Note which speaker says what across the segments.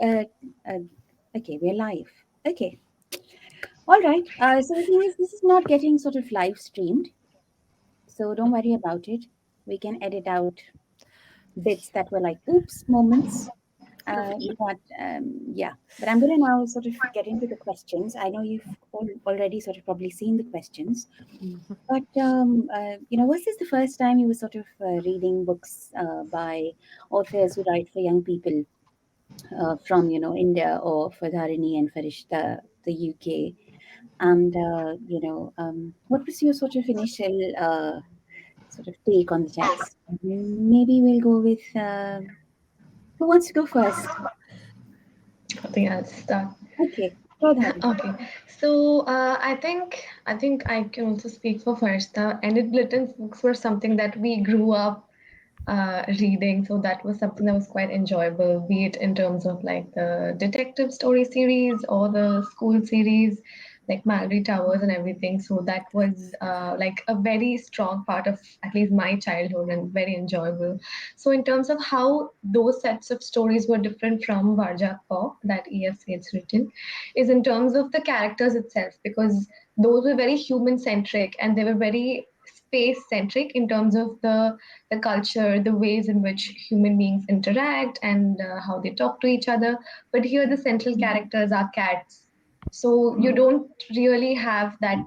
Speaker 1: uh, uh, okay, we're live. Okay, all right. So the thing is, this is not getting sort of live streamed, so don't worry about it. We can edit out bits that were like oops moments. But yeah, but I'm going to now sort of get into the questions. I know you've already sort of probably seen the questions, but was this the first time you were sort of reading books by authors who write for young people? From India or for Dharini and Farishta, the UK. And what was your sort of initial sort of take on the text? Maybe we'll go with who wants to go first?
Speaker 2: I think I'll start.
Speaker 1: Okay, go Dharini.
Speaker 2: Okay, so I think I can also speak for Farshta. Enid Blyton's books were something that we grew up reading, so that was something that was quite enjoyable, be it in terms of like the detective story series or the school series, like Mallory Towers and everything. So that was like a very strong part of at least my childhood and very enjoyable. So in terms of how those sets of stories were different from Varjak Paw that E.F. Said's written, is in terms of the characters itself, because those were very human centric and they were very space centric in terms of the culture, the ways in which human beings interact and how they talk to each other. But here, the central characters are cats, so you don't really have that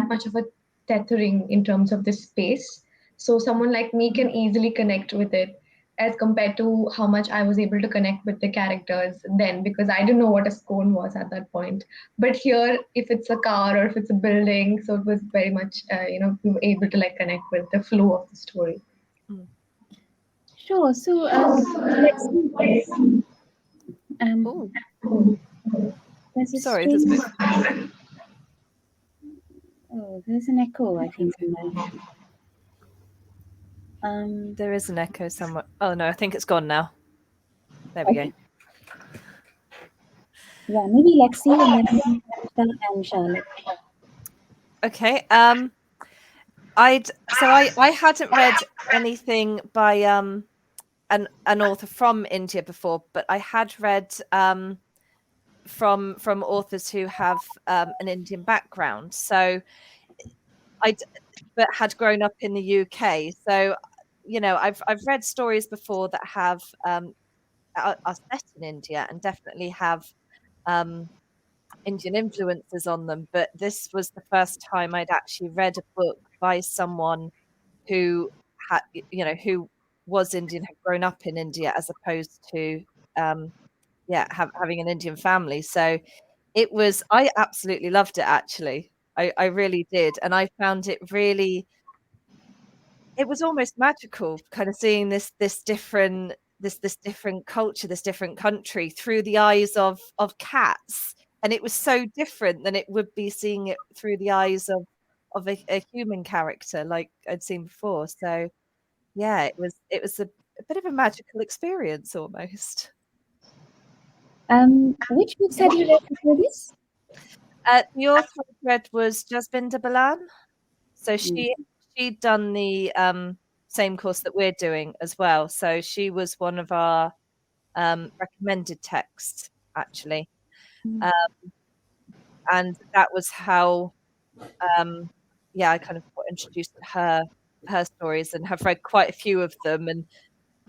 Speaker 2: much of a tethering in terms of the space. So someone like me can easily connect with it as compared to how much I was able to connect with the characters then, because I didn't know what a scone was at that point. But here, if it's a car or if it's a building, so it was very much, we were able to like connect with the flow of the story.
Speaker 1: Sure. So let's see. Um,
Speaker 3: Oh,
Speaker 1: there's a
Speaker 3: sorry, there's a
Speaker 1: strange.
Speaker 3: bit.
Speaker 1: Oh, there's an echo. I think somewhere. Um.
Speaker 3: There is an echo somewhere. Oh no, I think it's gone now. There we go.
Speaker 1: Okay. Yeah. Maybe Lexi and then Farishta and Charlotte.
Speaker 3: Okay. I hadn't read anything by an author from India before, but I had read from authors who have an Indian background. So I but had grown up in the UK. So I've read stories before that have are set in India and definitely have um, Indian influences on them. But this was the first time I'd actually read a book by someone who had, who was Indian, had grown up in India, as opposed to, having an Indian family. So I absolutely loved it, actually. I really did. And I found it really, it was almost magical kind of seeing this different culture, this different country through the eyes of cats. And it was so different than it would be seeing it through the eyes of a human character like I'd seen before. So yeah, it was a bit of a magical experience almost.
Speaker 1: Which books had you read before this?
Speaker 3: The author I read was Jasbinder Balan. So
Speaker 1: Mm.
Speaker 3: she'd done the same course that we're doing as well. So she was one of our recommended texts, actually. Um, and that was how I kind of got introduced to her stories, and have read quite a few of them and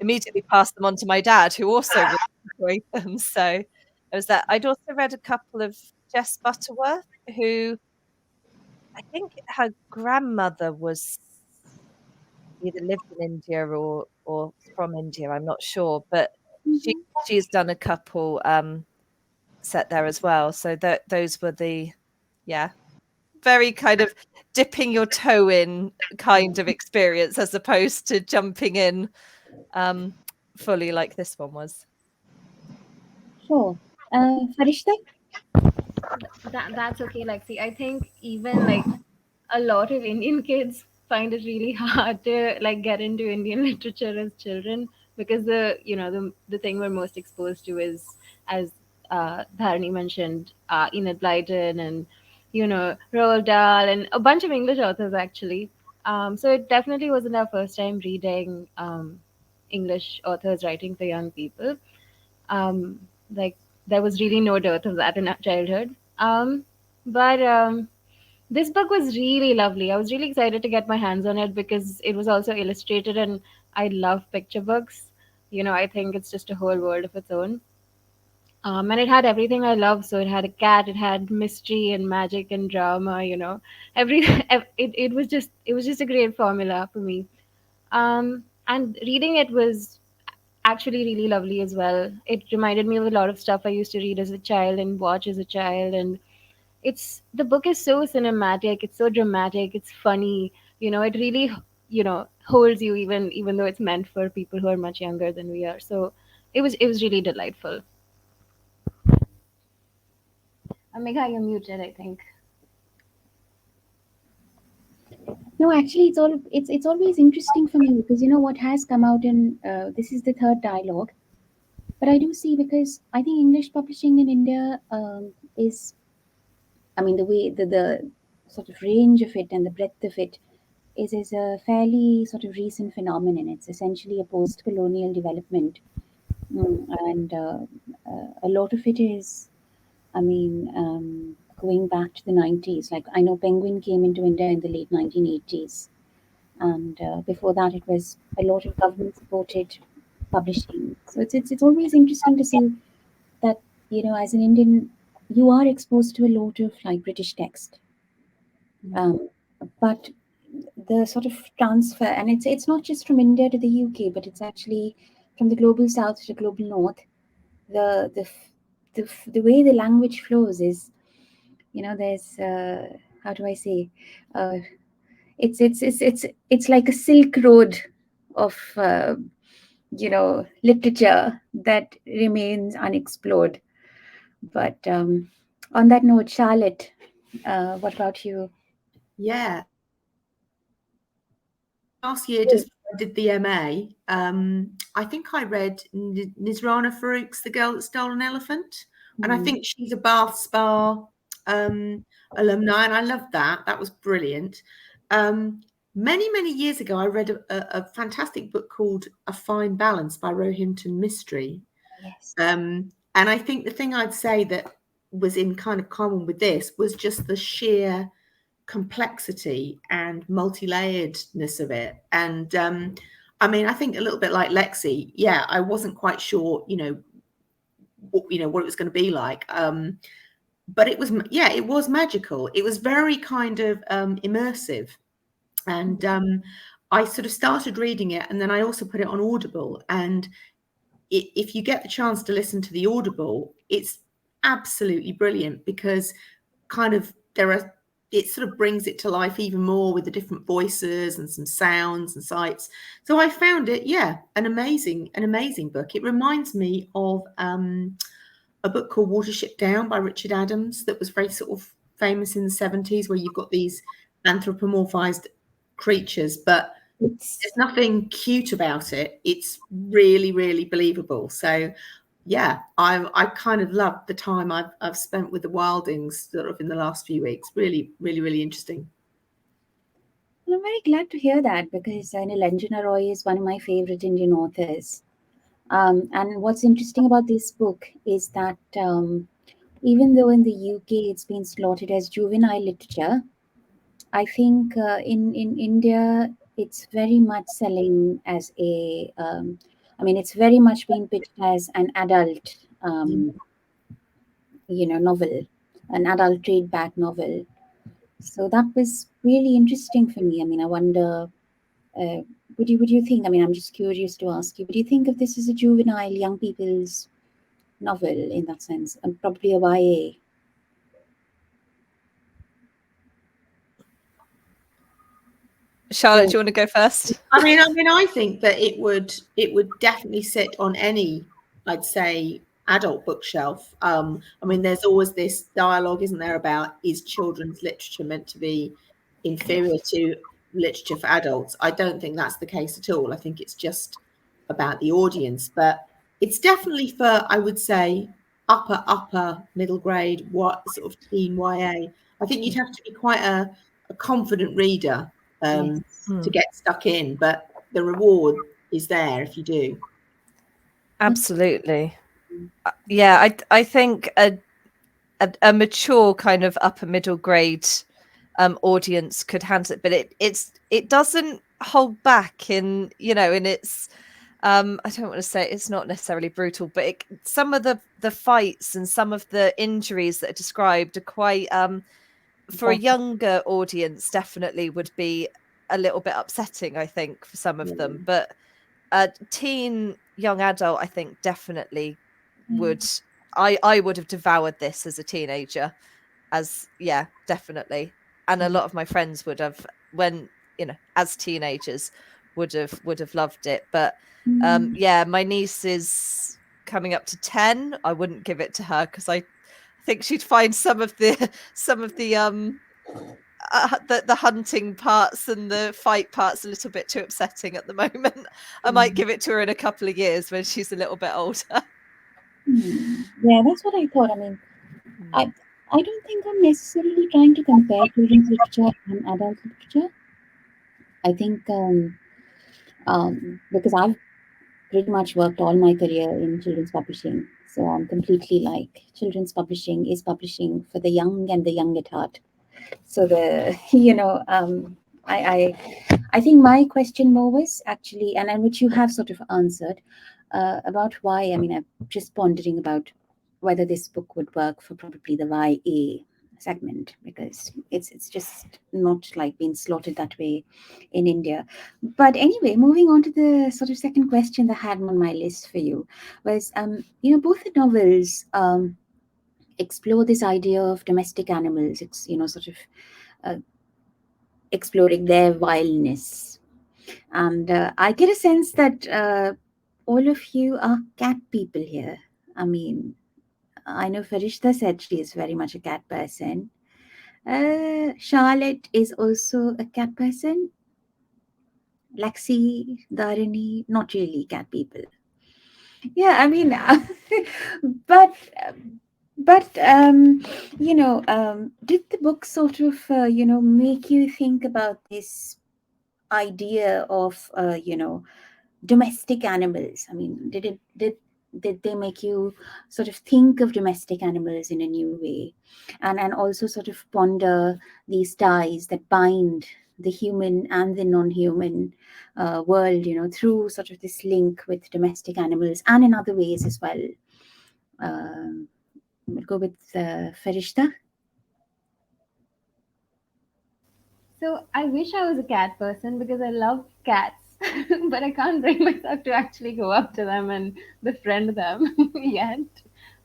Speaker 3: immediately passed them on to my dad, who also really enjoyed them. So it was that. I'd also read a couple of Jess Butterworth, who I think her grandmother was either lived in India or from India. I'm not sure, but she
Speaker 1: Mhm.
Speaker 3: she's done a couple set there as well. So that those were the yeah very kind of dipping your toe in kind of experience, as opposed to jumping in um, fully like this one was.
Speaker 1: Sure. Farishta?
Speaker 4: That's okay, Lexi. I think even like a lot of Indian kids find it really hard to like get into Indian literature as children, because the thing we're most exposed to is, as Dharani mentioned, Enid Blyton and Roald Dahl and a bunch of English authors actually. So it definitely wasn't our first time reading English authors writing for young people. Um, Like there was really no dearth of that in our childhood. But this book was really lovely. I was really excited to get my hands on it because it was also illustrated, and I love picture books. I think it's just a whole world of its own. And it had everything I love. So it had a cat, it had mystery and magic and drama. Every it was just a great formula for me. And reading it was actually really lovely as well. It reminded me of a lot of stuff I used to read as a child and watch as a child. And the book is so cinematic, it's so dramatic, it's funny. It really holds you, even though it's meant for people who are much younger than we are. So it was really delightful. Megha, you're muted, I think.
Speaker 1: No, actually, it's always interesting for me because what has come out in this is the third dialogue, but I do see, because I think English publishing in India is, I mean, the way the sort of range of it and the breadth of it is a fairly sort of recent phenomenon. It's essentially a post-colonial development, and a lot of it is, I mean, going back to the 90s. Like, I know Penguin came into India in the late 1980s, and before that, it was a lot of government-supported publishing. So it's always interesting to see that, as an Indian, you are exposed to a lot of like British text, um, but the sort of transfer, and it's not just from India to the UK, but it's actually from the global south to the global north. The way the language flows is, there's how do I say, uh, it's like a silk road of literature that remains unexplored. But on that note, Charlotte, what about you?
Speaker 5: Yeah. Last year, just before I did the MA, I think I read Nisrana Farouk's The Girl That Stole an Elephant. And I think she's a Bath Spa alumni, and I loved that. That was brilliant. Many, many years ago, I read a fantastic book called A Fine Balance by Rohinton Mistry.
Speaker 1: Yes.
Speaker 5: And I think the thing I'd say that was in kind of common with this was just the sheer complexity and multi-layeredness of it. And I mean, I think a little bit like Lexi, yeah, I wasn't quite sure, what it was going to be like. But it was magical. It was very kind of immersive. And I sort of started reading it, and then I also put it on Audible. And if you get the chance to listen to the Audible, it's absolutely brilliant, because kind of it sort of brings it to life even more with the different voices and some sounds and sights. So I found it, an amazing book. It reminds me of a book called Watership Down by Richard Adams that was very sort of famous in the 70s, where you've got these anthropomorphized creatures, but there's nothing cute about it. It's really, really believable. So yeah, I kind of loved the time I've spent with the Wildings sort of in the last few weeks. Really, really, really interesting.
Speaker 1: Well, I'm very glad to hear that, because Nilanjana Roy is one of my favorite Indian authors. And what's interesting about this book is that even though in the UK it's been slotted as juvenile literature, I think in India it's very much selling as it's very much being pitched as an adult, novel, an adult trade back novel. So that was really interesting for me. I mean, I wonder, would you think? I mean, I'm just curious to ask you. Would you think of this as a juvenile, young people's novel in that sense, and probably a YA?
Speaker 3: Charlotte, do you want to go first?
Speaker 5: I mean, I think that it would definitely sit on any, I'd say, adult bookshelf. I mean, there's always this dialogue, isn't there, about, is children's literature meant to be inferior to literature for adults? I don't think that's the case at all. I think it's just about the audience, but it's definitely for, I would say, upper middle grade, what sort of teen YA. I think you'd have to be quite a confident reader to get stuck in, but the reward is there if you do.
Speaker 3: Absolutely. Yeah, I think a mature kind of upper middle grade audience could handle it, but it doesn't hold back in, in its I don't want to say it's not necessarily brutal, but some of the fights and some of the injuries that are described are quite for a younger audience definitely would be a little bit upsetting, I think, for some of them. But teen, young adult, I think definitely would. I would have devoured this as a teenager, definitely, and a lot of my friends would have, when as teenagers, would have loved it. But my niece is coming up to 10. I wouldn't give it to her because I think she'd find some of the the hunting parts and the fight parts a little bit too upsetting at the moment. I might give it to her in a couple of years when she's a little bit older.
Speaker 1: Yeah, that's what I thought. I mean, I I don't think I'm necessarily trying to compare children's literature and adult literature. I think because I've pretty much worked all my career in children's publishing, so I'm completely like children's publishing is publishing for the young and the young at heart. So the I think my question more was actually, and which you have sort of answered about why. I mean, I'm just pondering about whether this book would work for probably the YA segment because it's just not like being slotted that way in India. But anyway, moving on to the sort of second question that I had on my list for you was both the novels explore this idea of domestic animals. It's sort of uh, exploring their wildness. And I get a sense that all of you are cat people here. I mean, I know Farishta said she is very much a cat person. Charlotte is also a cat person. Lexi, Dharani, not really cat people. Yeah, I mean, but did the book sort of make you think about this idea of domestic animals? I mean, did they make you sort of think of domestic animals in a new way, and also sort of ponder these ties that bind the human and the non-human world, through sort of this link with domestic animals and in other ways as well? We'll go with Farishta.
Speaker 4: So I wish I was a cat person because I love cats, but I can't bring myself to actually go up to them and befriend them yet.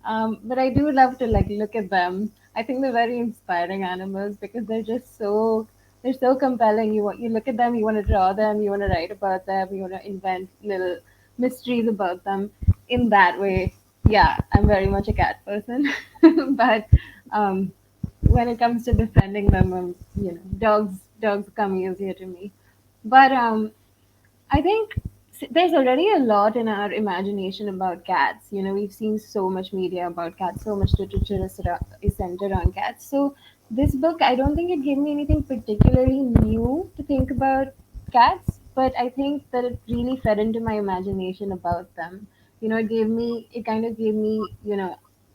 Speaker 4: But I do love to like look at them. I think they're very inspiring animals because they're so compelling. You look at them, you want to draw them, you want to write about them, you want to invent little mysteries about them. In that way, yeah, I'm very much a cat person. But um, when it comes to befriending them, dogs come easier to me. But I think there's already a lot in our imagination about cats. We've seen so much media about cats, so much literature is centered on cats. So this book, I don't think it gave me anything particularly new to think about cats, but I think that it really fed into my imagination about them. It kind of gave me,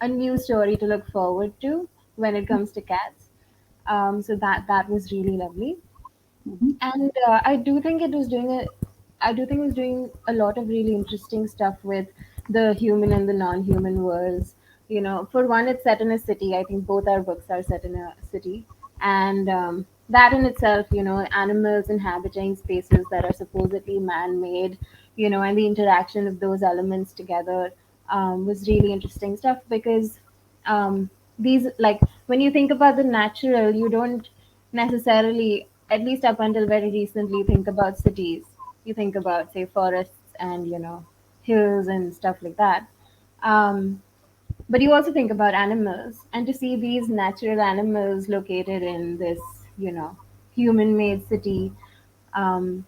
Speaker 4: a new story to look forward to when it comes to cats. So that was really lovely.
Speaker 1: Mhm.
Speaker 4: And I do think it was doing a lot of really interesting stuff with the human and the non-human worlds. For one, it's set in a city. I think both our books are set in a city, and that in itself, animals inhabiting spaces that are supposedly man-made, and the interaction of those elements together was really interesting stuff because these like when you think about the natural, you don't necessarily, at least up until very recently, think about cities. You think about, say, forests and hills and stuff like that. um, but you also think about animals, and to see these natural animals located in this human made city, um,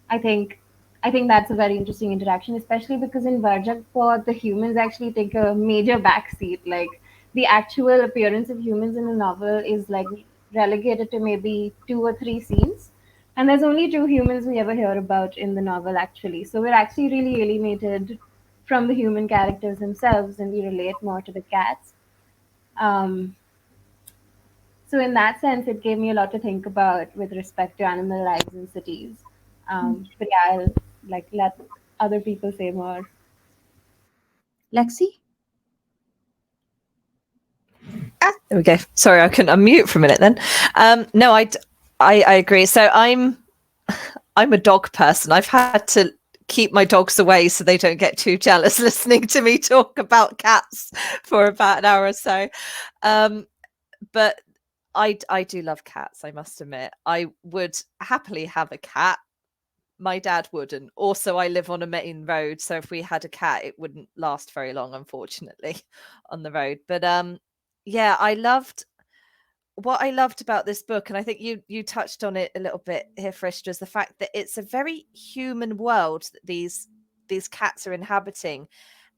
Speaker 4: I think I think that's a very interesting interaction, especially because in Varjakpot, the humans actually take a major backseat. Like the actual appearance of humans in the novel is like relegated to maybe 2 or 3 scenes, and there's only 2 humans we ever hear about in the novel actually. So we're actually really alienated from the human characters themselves, and we relate more to the cats. Um, so in that sense, it gave me a lot to think about with respect to animal lives in cities. But yeah, I'll like let other people say more.
Speaker 1: Lexi?
Speaker 3: There we go. Sorry, I couldn't unmute for a minute then. No, I agree. So I'm a dog person. I've had to keep my dogs away so they don't get too jealous listening to me talk about cats for about an hour or so. But I do love cats, I must admit. I would happily have a cat. My dad wouldn't. Also, I live on a main road, so if we had a cat, it wouldn't last very long, unfortunately, on the road. But yeah, what I loved about this book, and I think you touched on it a little bit here, Frishta, is the fact that it's a very human world that these cats are inhabiting,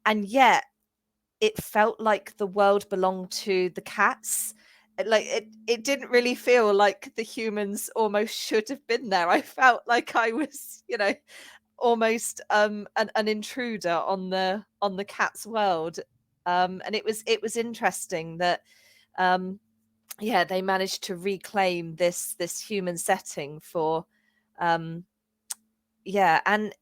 Speaker 3: and yet it felt like the world belonged to the cats. Like it didn't really feel like the humans almost should have been there. I felt like I was, almost an intruder on the cat's world. And it was interesting that yeah, they managed to reclaim this human setting for yeah, and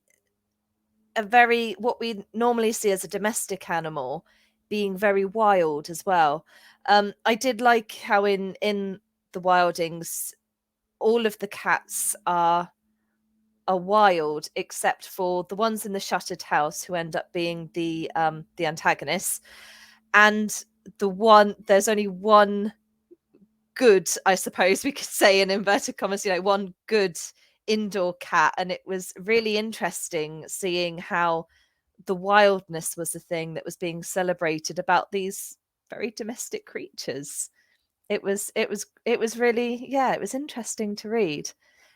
Speaker 3: a very what we normally see as a domestic animal being very wild as well. I did like how in the Wildings all of the cats are wild except for the ones in the shuttered house who end up being the antagonists, and there's only one good, I suppose we could say in inverted commas, one good indoor cat. And it was really interesting seeing how the wildness was the thing that was being celebrated about these very domestic creatures. It was really, yeah, it was interesting to read.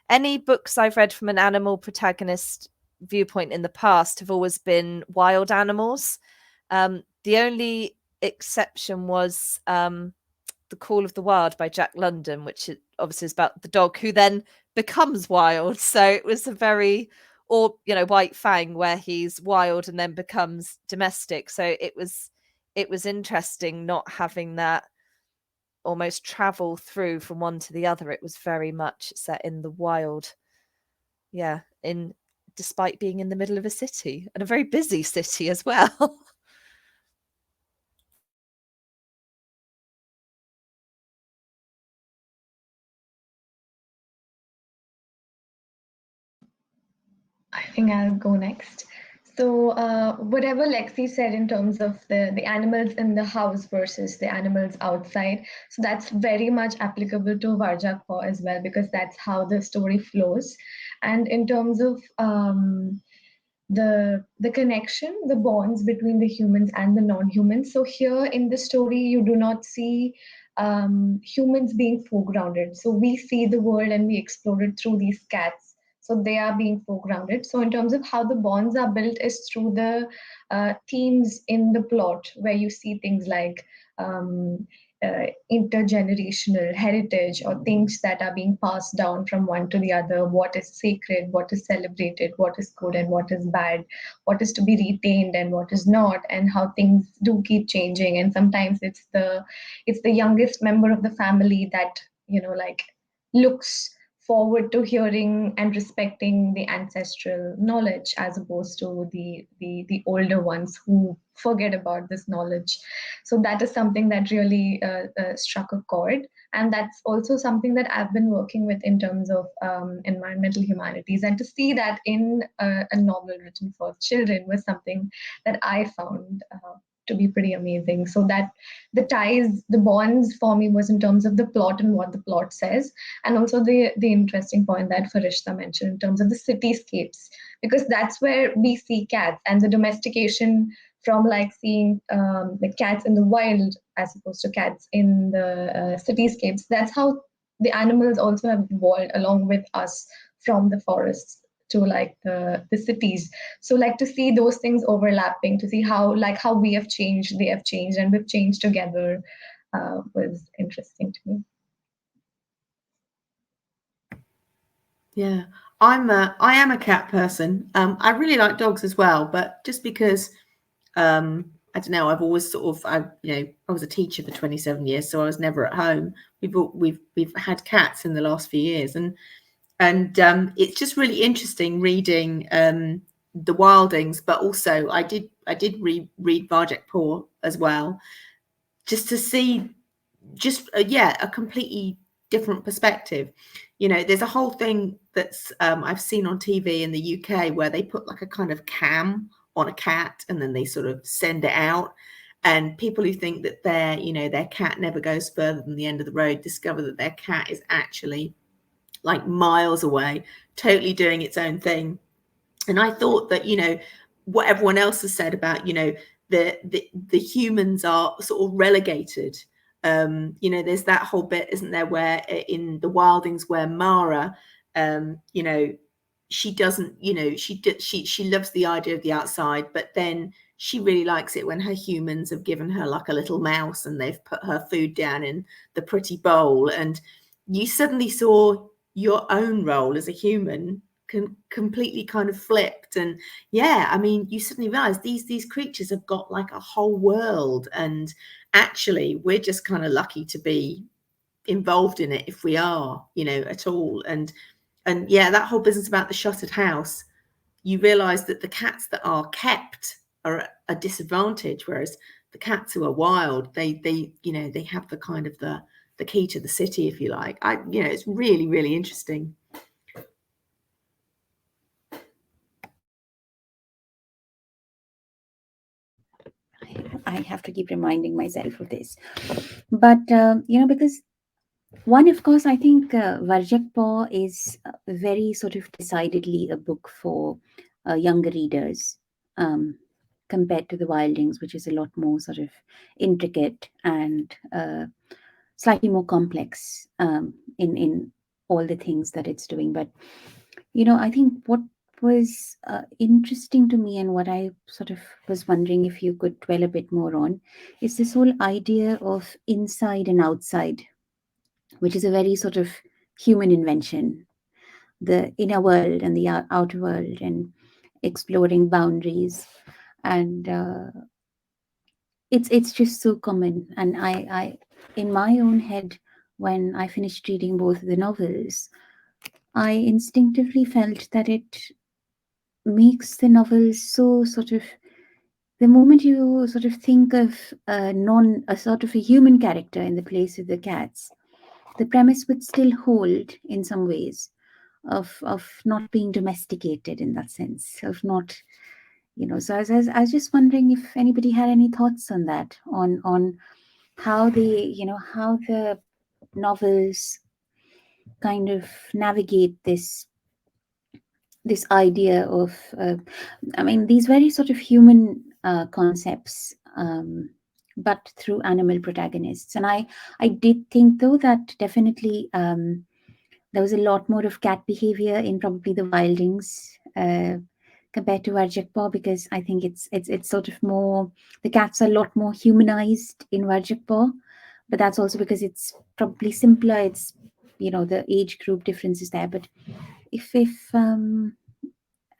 Speaker 3: Any books I've read from an animal protagonist viewpoint in the past have always been wild animals. The only exception was The Call of the Wild by Jack London, which obviously is about the dog who then becomes wild. So it was a very, or White Fang, where he's wild and then becomes domestic. So it was interesting not having that almost travel through from one to the other. It was very much set in the wild, yeah, in despite being in the middle of a city, and a very busy city as well.
Speaker 2: I think I'll go next. So, whatever Lexi said in terms of the animals in the house versus the animals outside, so that's very much applicable to Varjak Paw as well, because that's how the story flows. And in terms of the connection, the bonds between the humans and the non-humans. So here in the story, you do not see humans being foregrounded. So we see the world and we explore it through these cats. So they are being foregrounded. So in terms of how the bonds are built is through the themes in the plot, where you see things like um, intergenerational heritage, or things that are being passed down from one to the other, what is sacred, what is celebrated, what is good and what is bad, what is to be retained and what is not, and how things do keep changing. And sometimes it's the youngest member of the family that like looks forward to hearing and respecting the ancestral knowledge, as opposed to the older ones who forget about this knowledge. So that is something that really struck a chord, and that's also something that I've been working with in terms of environmental humanities. And to see that in a novel written for children was something that I found to be pretty amazing. So that the ties, the bonds for me was in terms of the plot and what the plot says, and also the interesting point that Farishta mentioned in terms of the cityscapes, because that's where we see cats and the domestication from like seeing the cats in the wild as opposed to cats in the cityscapes. That's how the animals also have evolved along with us from the forests to like the cities. So like to see those things overlapping, to see how we have changed, they have changed, and we've changed together was interesting to me.
Speaker 5: Yeah, I am a cat person. I really like dogs as well, but just because I don't know. I've always sort of, I was a teacher for 27 years, so I was never at home. We've had cats in the last few years, and it's just really interesting reading the Wildings, but also I did read Varjak Kaur as well, just to see a completely different perspective. There's a whole thing that's I've seen on TV in the UK where they put like a kind of cam on a cat and then they sort of send it out, and people who think that their cat never goes further than the end of the road discover that their cat is actually like miles away, totally doing its own thing. And I thought that what everyone else has said about the humans are sort of relegated. There's that whole bit, isn't there, where in the Wildings where Mara, she doesn't, she loves the idea of the outside, but then she really likes it when her humans have given her like a little mouse and they've put her food down in the pretty bowl, and you suddenly saw your own role as a human completely kind of flipped. And I mean, you suddenly realize these creatures have got like a whole world, and actually we're just kind of lucky to be involved in it, if we are, at all. And that whole business about the shuttered house, you realize that the cats that are kept are at a disadvantage, whereas the cats who are wild, they have the kind of the key to the city, if you like. It's really, really interesting.
Speaker 1: I have to keep reminding myself of this. But, because one, of course, I think Varjak Paw is very sort of decidedly a book for younger readers compared to the Wildings, which is a lot more sort of intricate and slightly more complex in all the things that it's doing. But, I think what was interesting to me, and what I sort of was wondering if you could dwell a bit more on, is this whole idea of inside and outside, which is a very sort of human invention, the inner world and the outer world, and exploring boundaries. And it's just so common. And I in my own head, when I finished reading both the novels, I instinctively felt that it makes the novel so sort of, the moment you sort of think of a sort of a human character in the place of the cats, the premise would still hold in some ways of not being domesticated, in that sense of not, so I was just wondering if anybody had any thoughts on that, on how how the novels kind of navigate this idea of I mean, these very sort of human concepts, but through animal protagonists. And I did think, though, that definitely there was a lot more of cat behavior in probably the Wildings compared to Varjak Paw, because I think it's sort of more, the cats are a lot more humanized in Varjak Paw, but that's also because it's probably simpler. It's, the age group difference is there. But if I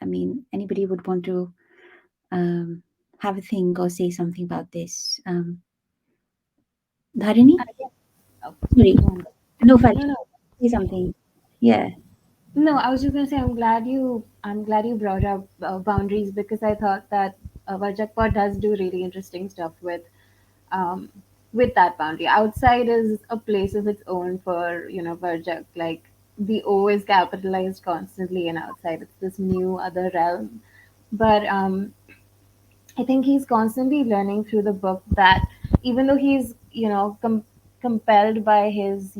Speaker 1: mean, anybody would want to have a think or say something about this. Dharini?
Speaker 4: Oh,
Speaker 1: Sorry. No, Fali,
Speaker 4: no, no.
Speaker 1: say something. Yeah.
Speaker 4: No, I was just gonna say I'm glad you brought up boundaries, because I thought that Varjakpot does do really interesting stuff um, with that boundary. Outside is a place of its own for Varjak. Like, the O is capitalized constantly, and outside it's this new other realm. But I think he's constantly learning through the book that even though he's, compelled by his,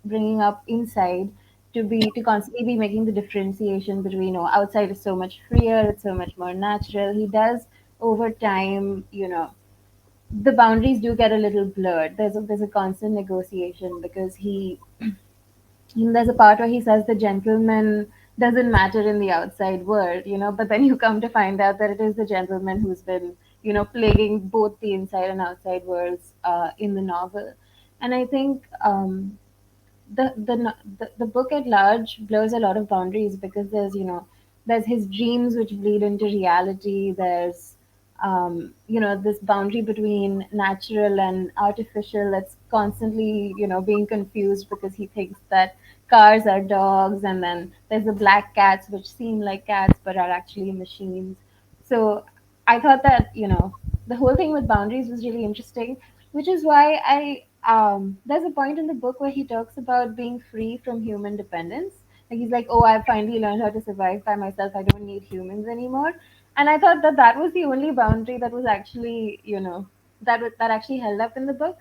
Speaker 4: bringing up inside, to constantly be making the differentiation between, outside is so much freer, it's so much more natural. He does over time, the boundaries do get a little blurred. There's a constant negotiation, because there's a part where he says the gentleman doesn't matter in the outside world, but then you come to find out that it is the gentleman who's been, plaguing both the inside and outside worlds in the novel. And I think the book at large blurs a lot of boundaries, because there's his dreams which bleed into reality. There's this boundary between natural and artificial that's constantly, being confused because he thinks that cars are dogs, and then there's the black cats which seem like cats but are actually machines. So I thought that, the whole thing with boundaries was really interesting, which is why there's a point in the book where he talks about being free from human dependence. Like he's like, oh, I've finally learned how to survive by myself. I don't need humans anymore. And I thought that that was the only boundary that was actually, that actually held up in the book.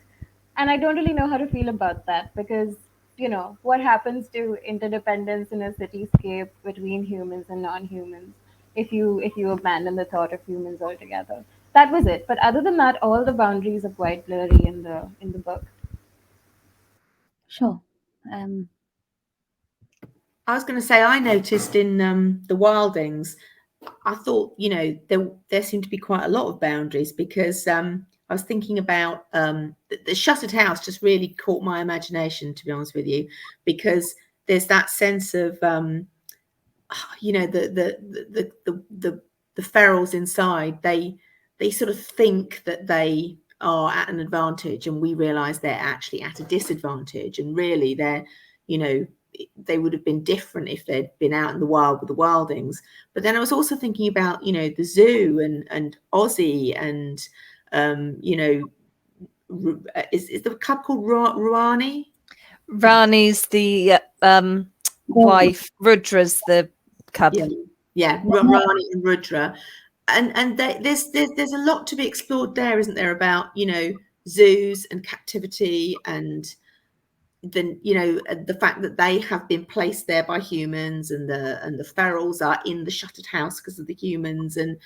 Speaker 4: And I don't really know how to feel about that because, what happens to interdependence in a cityscape between humans and non-humans if you abandon the thought of humans altogether. That was it. But other than that, all the boundaries are quite blurry in the book.
Speaker 1: Sure.
Speaker 5: I was going to say, I noticed in the Wildings, I thought, there seemed to be quite a lot of boundaries because I was thinking about the Shuttered House just really caught my imagination, to be honest with you, because there's that sense of, the ferals inside, they sort of think that they are at an advantage, and we realize they're actually at a disadvantage, and really they're, they would have been different if they'd been out in the wild with the Wildings. But then I was also thinking about, the zoo and Ozzy and, is the cub called Ruani?
Speaker 3: Rani's the wife, Rudra's the cub.
Speaker 5: Yeah, Rani and Rudra. And there's a lot to be explored there, isn't there, about, zoos and captivity and then the fact that they have been placed there by humans, and the ferals are in the shuttered house because of the humans, and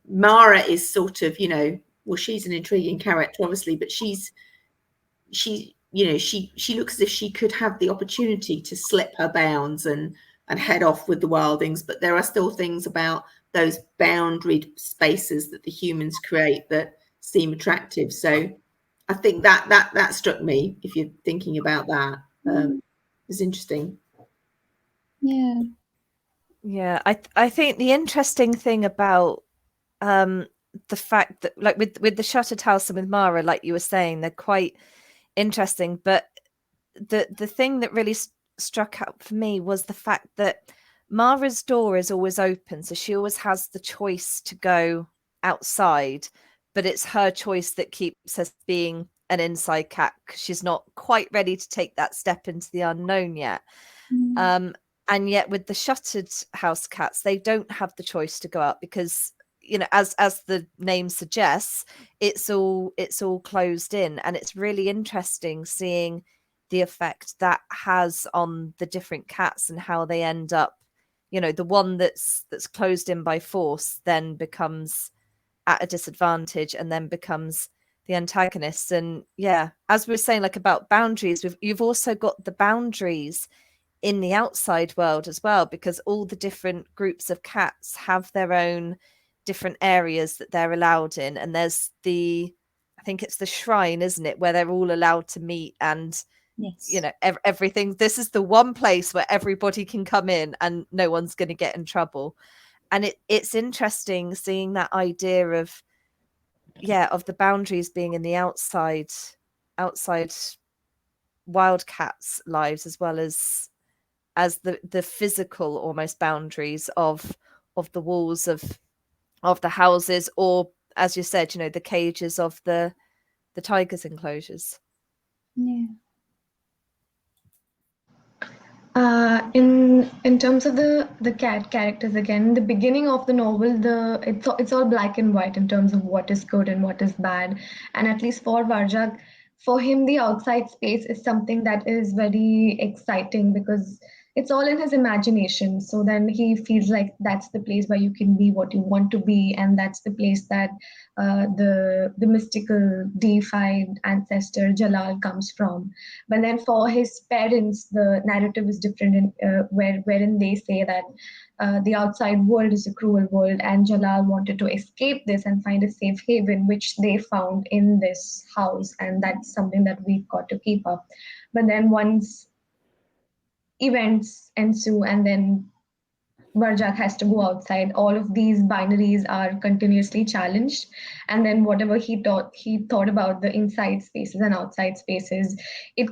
Speaker 5: Mara is sort of, well, she's an intriguing character obviously, but she looks as if she could have the opportunity to slip her bounds and head off with the Wildings, but there are still things about those boundaried spaces that the humans create that seem attractive. So I think that struck me, if you're thinking about that. It's interesting.
Speaker 3: Yeah, I think the interesting thing about the fact that, like, with the Shuttered House and with Mara, like you were saying, they're quite interesting, but the thing that really struck out for me was the fact that Mara's door is always open, so she always has the choice to go outside, but it's her choice that keeps her being an inside cat because she's not quite ready to take that step into the unknown yet. And yet with the Shuttered House cats, they don't have the choice to go out because, as the name suggests, it's all closed in, and it's really interesting seeing the effect that has on the different cats and how they end up, the one that's closed in by force then becomes at a disadvantage and then becomes the antagonist. And yeah, as we were saying, like, about boundaries, you've also got the boundaries in the outside world as well, because all the different groups of cats have their own different areas that they're allowed in, and there's I think it's the shrine, isn't it, where they're all allowed to meet, and
Speaker 1: Yes.
Speaker 3: everything. This is the one place where everybody can come in and no one's going to get in trouble. And it's interesting seeing that idea of the boundaries being in the outside wildcats' lives, as well as the physical almost boundaries of the walls of the houses, or, as you said, the cages of the tigers' enclosures.
Speaker 2: In terms of the cat characters, again, in the beginning of the novel, it's all black and white in terms of what is good and what is bad. And at least for Varjak, for him, the outside space is something that is very exciting because it's all in his imagination. So then he feels like that's the place where you can be what you want to be, and that's the place that the mystical deified ancestor Jalal comes from. But then for his parents, the narrative is different, wherein they say that the outside world is a cruel world, and Jalal wanted to escape this and find a safe haven, which they found in this house, and that's something that we've got to keep up. But then once events ensue, and then Barjak has to go outside. All of these binaries are continuously challenged, and then whatever he thought about the inside spaces and outside spaces, it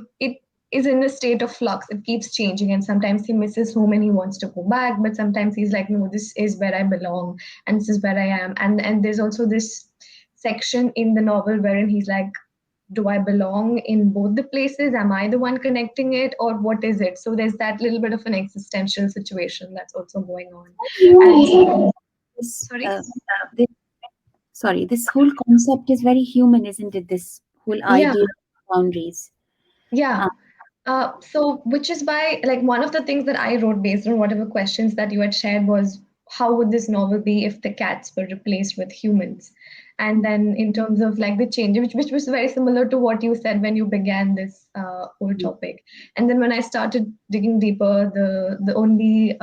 Speaker 2: is in a state of flux. It keeps changing, and sometimes he misses home and he wants to go back, but sometimes he's like, no, this is where I belong, and this is where I am. And there's also this section in the novel wherein he's like, do I belong in both the places? Am I the one connecting it, or what is it? So there's that little bit of an existential situation that's also going on. And
Speaker 1: This,
Speaker 2: sorry.
Speaker 1: this, sorry, this whole concept is very human, isn't it? This whole
Speaker 2: Yeah,
Speaker 1: idea of boundaries.
Speaker 2: yeah.
Speaker 1: Uh,
Speaker 2: So which is why, like, one of the things that I wrote based on whatever questions that you had shared was, how would this novel be if the cats were replaced with humans? And then in terms of like the change, which was very similar to what you said when you began this whole topic. And then when I started digging deeper, the only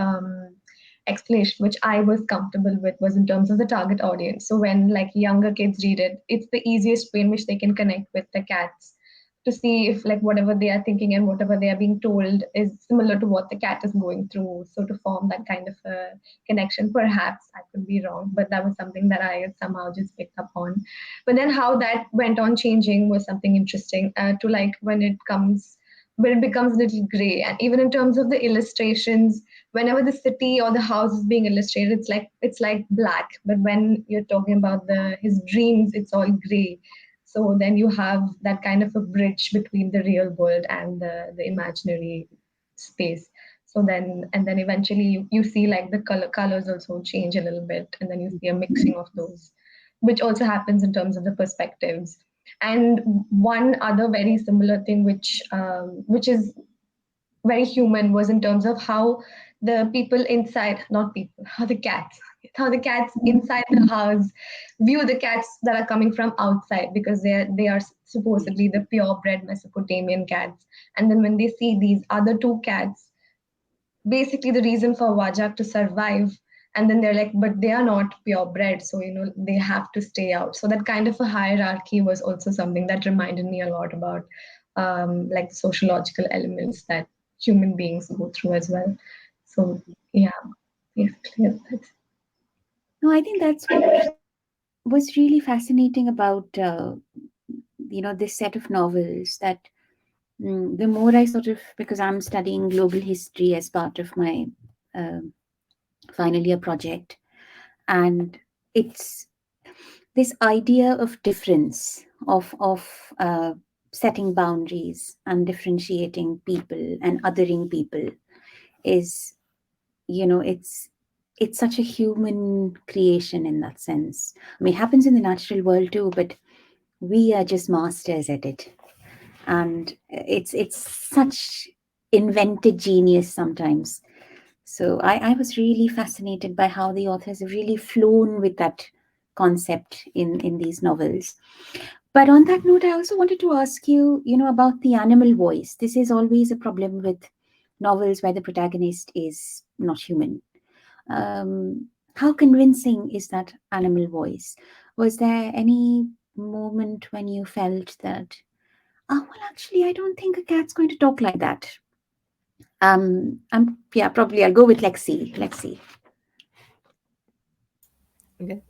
Speaker 2: explanation which I was comfortable with was in terms of the target audience. So when like younger kids read it, it's the easiest way in which they can connect with the cats, to see if like whatever they are thinking and whatever they are being told is similar to what the cat is going through, so to form that kind of a connection. Perhaps I could be wrong, but that was something that I somehow just picked up on. But then how that went on changing was something interesting, to like when it becomes a little gray. And even in terms of the illustrations, whenever the city or the house is being illustrated, it's like black, but when you're talking about the his dreams, it's all gray. So then you have that kind of a bridge between the real world and the imaginary space. So then, and then eventually you see like the colors also change a little bit, and then you see a mixing of those, which also happens in terms of the perspectives. And one other very similar thing, which is very human, was in terms of how the people inside, not people, how the cats inside the house view the cats that are coming from outside, because they are supposedly the purebred Mesopotamian cats. And then when they see these other two cats, basically the reason for Wajak to survive, and then they're like, but they are not purebred, so they have to stay out. So that kind of a hierarchy was also something that reminded me a lot about like sociological elements that human beings go through as well. So yeah, basically that's.
Speaker 1: no, I think that's what was really fascinating about this set of novels. That the more I sort of, because I'm studying global history as part of my uh, final year project, and it's this idea of difference, of setting boundaries and differentiating people and othering people is, it's such a human creation in that sense. I mean, it happens in the natural world too, but we are just masters at it. And it's such invented genius sometimes. So I was really fascinated by how the authors have really flown with that concept in these novels. But on that note, I also wanted to ask you, about the animal voice. This is always a problem with novels where the protagonist is not human. How convincing is that animal voice? Was there any moment when you felt that, oh, well, actually, I don't think a cat's going to talk like that? Yeah, probably I'll go with Lexi. Lexi.
Speaker 3: Okay.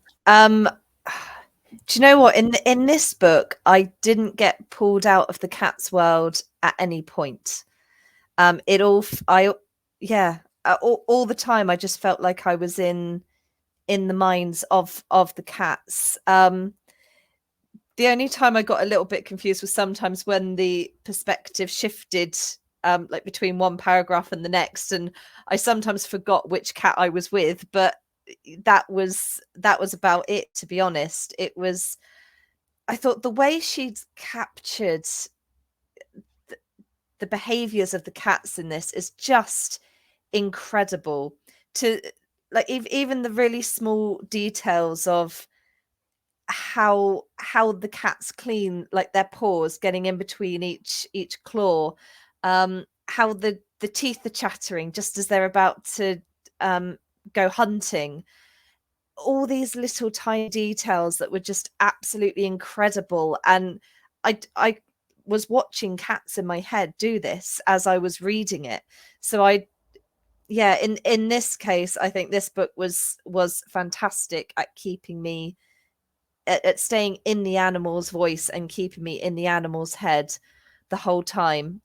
Speaker 3: Do you know what? In this book, I didn't get pulled out of the cat's world at any point. It all all the time I just felt like I was in the minds of the cats. The only time I got a little bit confused was sometimes when the perspective shifted, like between one paragraph and the next, and I sometimes forgot which cat I was with. But that was about it, to be honest. I thought the way she'd captured the behaviors of the cats in this is just incredible. To like even the really small details of how the cats clean, like their paws getting in between each claw, how the teeth are chattering just as they're about to go hunting. All these little tiny details that were just absolutely incredible. And I was watching cats in my head do this as I was reading it. So yeah, in this case, I think this book was fantastic at keeping me at staying in the animal's voice and keeping me in the animal's head the whole time.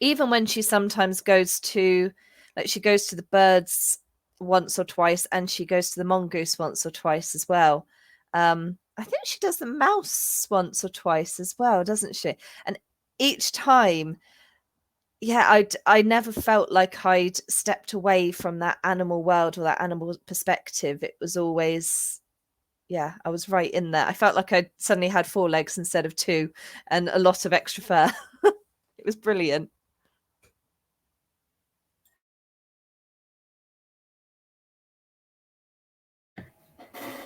Speaker 3: Even when she sometimes goes to, like, she goes to the birds once or twice, and she goes to the mongoose once or twice as well. I think she does the mouse once or twice as well, doesn't she? And each time, yeah, I never felt like I'd stepped away from that animal world or that animal perspective. It was always, yeah, I was right in there. I felt like I suddenly had 4 legs instead of 2 and a lot of extra fur. It was brilliant.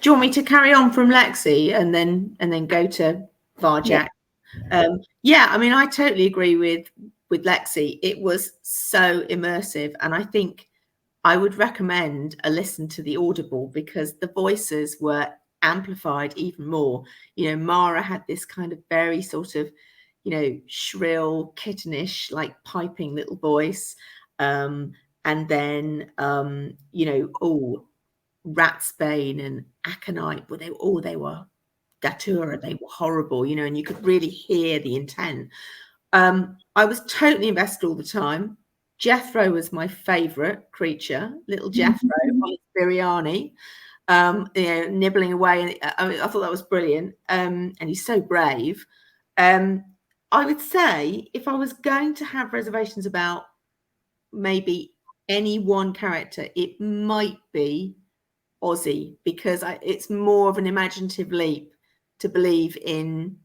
Speaker 5: Do you want me to carry on from Lexi and then go to Varjak? Yeah, I mean, I totally agree with Lexi. It was so immersive, and I think I would recommend a listen to the Audible because the voices were amplified even more. You know, Mara had this kind of very sort of, you know, shrill, kittenish, like piping little voice. And then, you know, Ratsbane and Aconite, they were Datura, they were horrible, you know, and you could really hear the intent. I was totally invested all the time. Jethro was my favourite creature, little Jethro on biryani, you know, nibbling away. And I thought that was brilliant. And he's so brave. I would say if I was going to have reservations about maybe any one character, it might be Ozzy, because it's more of an imaginative leap to believe in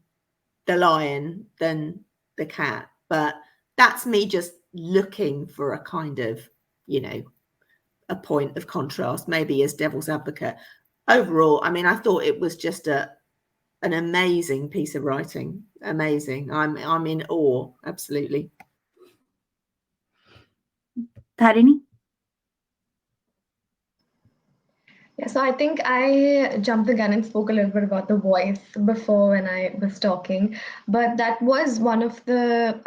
Speaker 5: the lion than the cat. But that's me just looking for a kind of, you know, a point of contrast, maybe as devil's advocate. Overall, I mean, I thought it was just an amazing piece of writing. Amazing. I'm in awe. Absolutely.
Speaker 1: Dharini?
Speaker 2: Yeah, so I think I jumped the gun and spoke a little bit about the voice before when I was talking, but that was one of the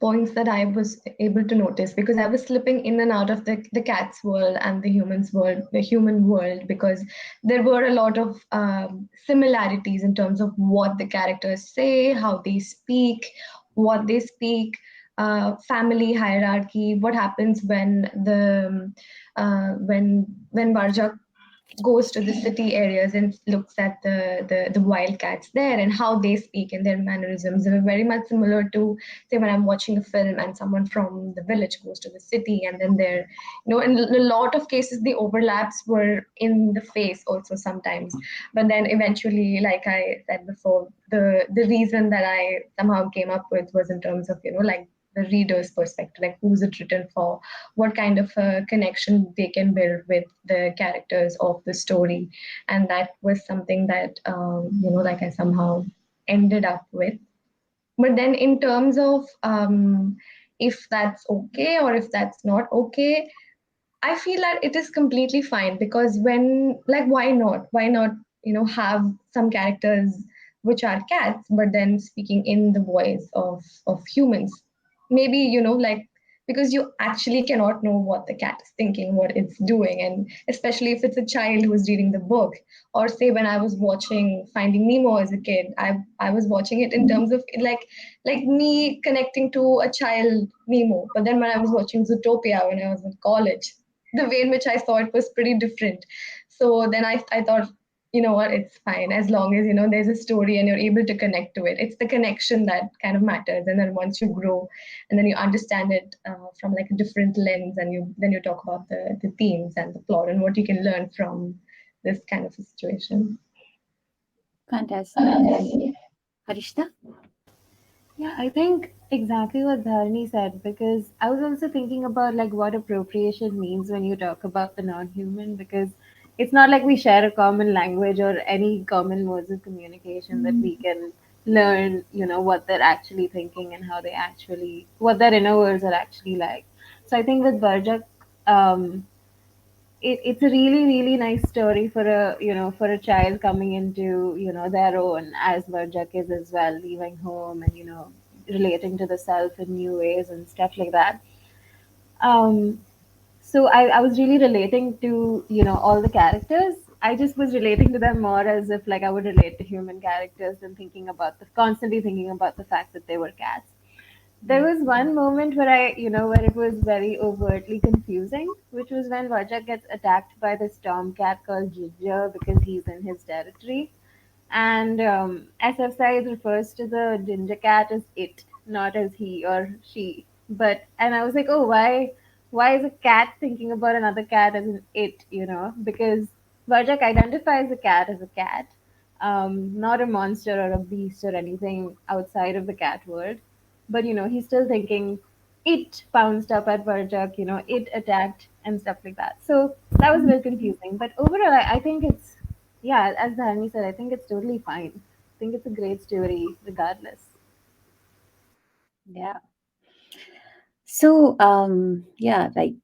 Speaker 2: points that I was able to notice because I was slipping in and out of the cat's world and the human world, because there were a lot of similarities in terms of what the characters say, how they speak, what they speak, family hierarchy, what happens when when Varjak goes to the city areas and looks at the wildcats there and how they speak and their mannerisms. They were very much similar to, say, when I'm watching a film and someone from the village goes to the city, and then they're, you know, in a lot of cases the overlaps were in the face also sometimes. But then eventually, like I said before, the reason that I somehow came up with was in terms of, you know, like the reader's perspective, like who's it written for, what kind of a connection they can build with the characters of the story. And that was something that, you know, like I somehow ended up with. But then in terms of if that's okay or if that's not okay, I feel that it is completely fine, because when, like, why not, you know, have some characters which are cats but then speaking in the voice of humans, maybe, you know, like, because you actually cannot know what the cat is thinking, what it's doing, and especially if it's a child who is reading the book. Or say when I was watching Finding Nemo as a kid, I was watching it in terms of like me connecting to a child Nemo. But then when I was watching Zootopia when I was in college, the way in which I saw it was pretty different. So then I thought, you know what, it's fine as long as, you know, there's a story and you're able to connect to it. It's the connection that kind of matters. And then once you grow and then you understand it from like a different lens, and you talk about the themes and the plot and what you can learn from this kind of a situation.
Speaker 1: Fantastic. Harishta?
Speaker 4: Yeah, I think exactly what Dharani said, because I was also thinking about like what appropriation means when you talk about the non-human, because it's not like we share a common language or any common modes of communication that we can learn, you know, what they're actually thinking and how they actually, what their inner worlds are actually like. So I think with Barjak, it's a really really nice story for a, you know, for a child coming into, you know, their own, as Barjak is as well, leaving home and, you know, relating to the self in new ways and stuff like that. um So I was really relating to, all the characters. I just was relating to them more as if like I would relate to human characters than constantly thinking about the fact that they were cats. There was one moment where where it was very overtly confusing, which was when Roger gets attacked by this tomcat called Ginger because he's in his territory. And SF Said refers to the ginger cat as it, not as he or she. And I was like, oh, why is a cat thinking about another cat as an it? Because Vajak identifies a cat as a cat, not a monster or a beast or anything outside of the cat world. But he's still thinking it pounced up at Varjak, it attacked and stuff like that. So that was a little confusing. But overall, I think it's, yeah, as Dharani said, I think it's totally fine. I think it's a great story regardless.
Speaker 1: Yeah. So, yeah, like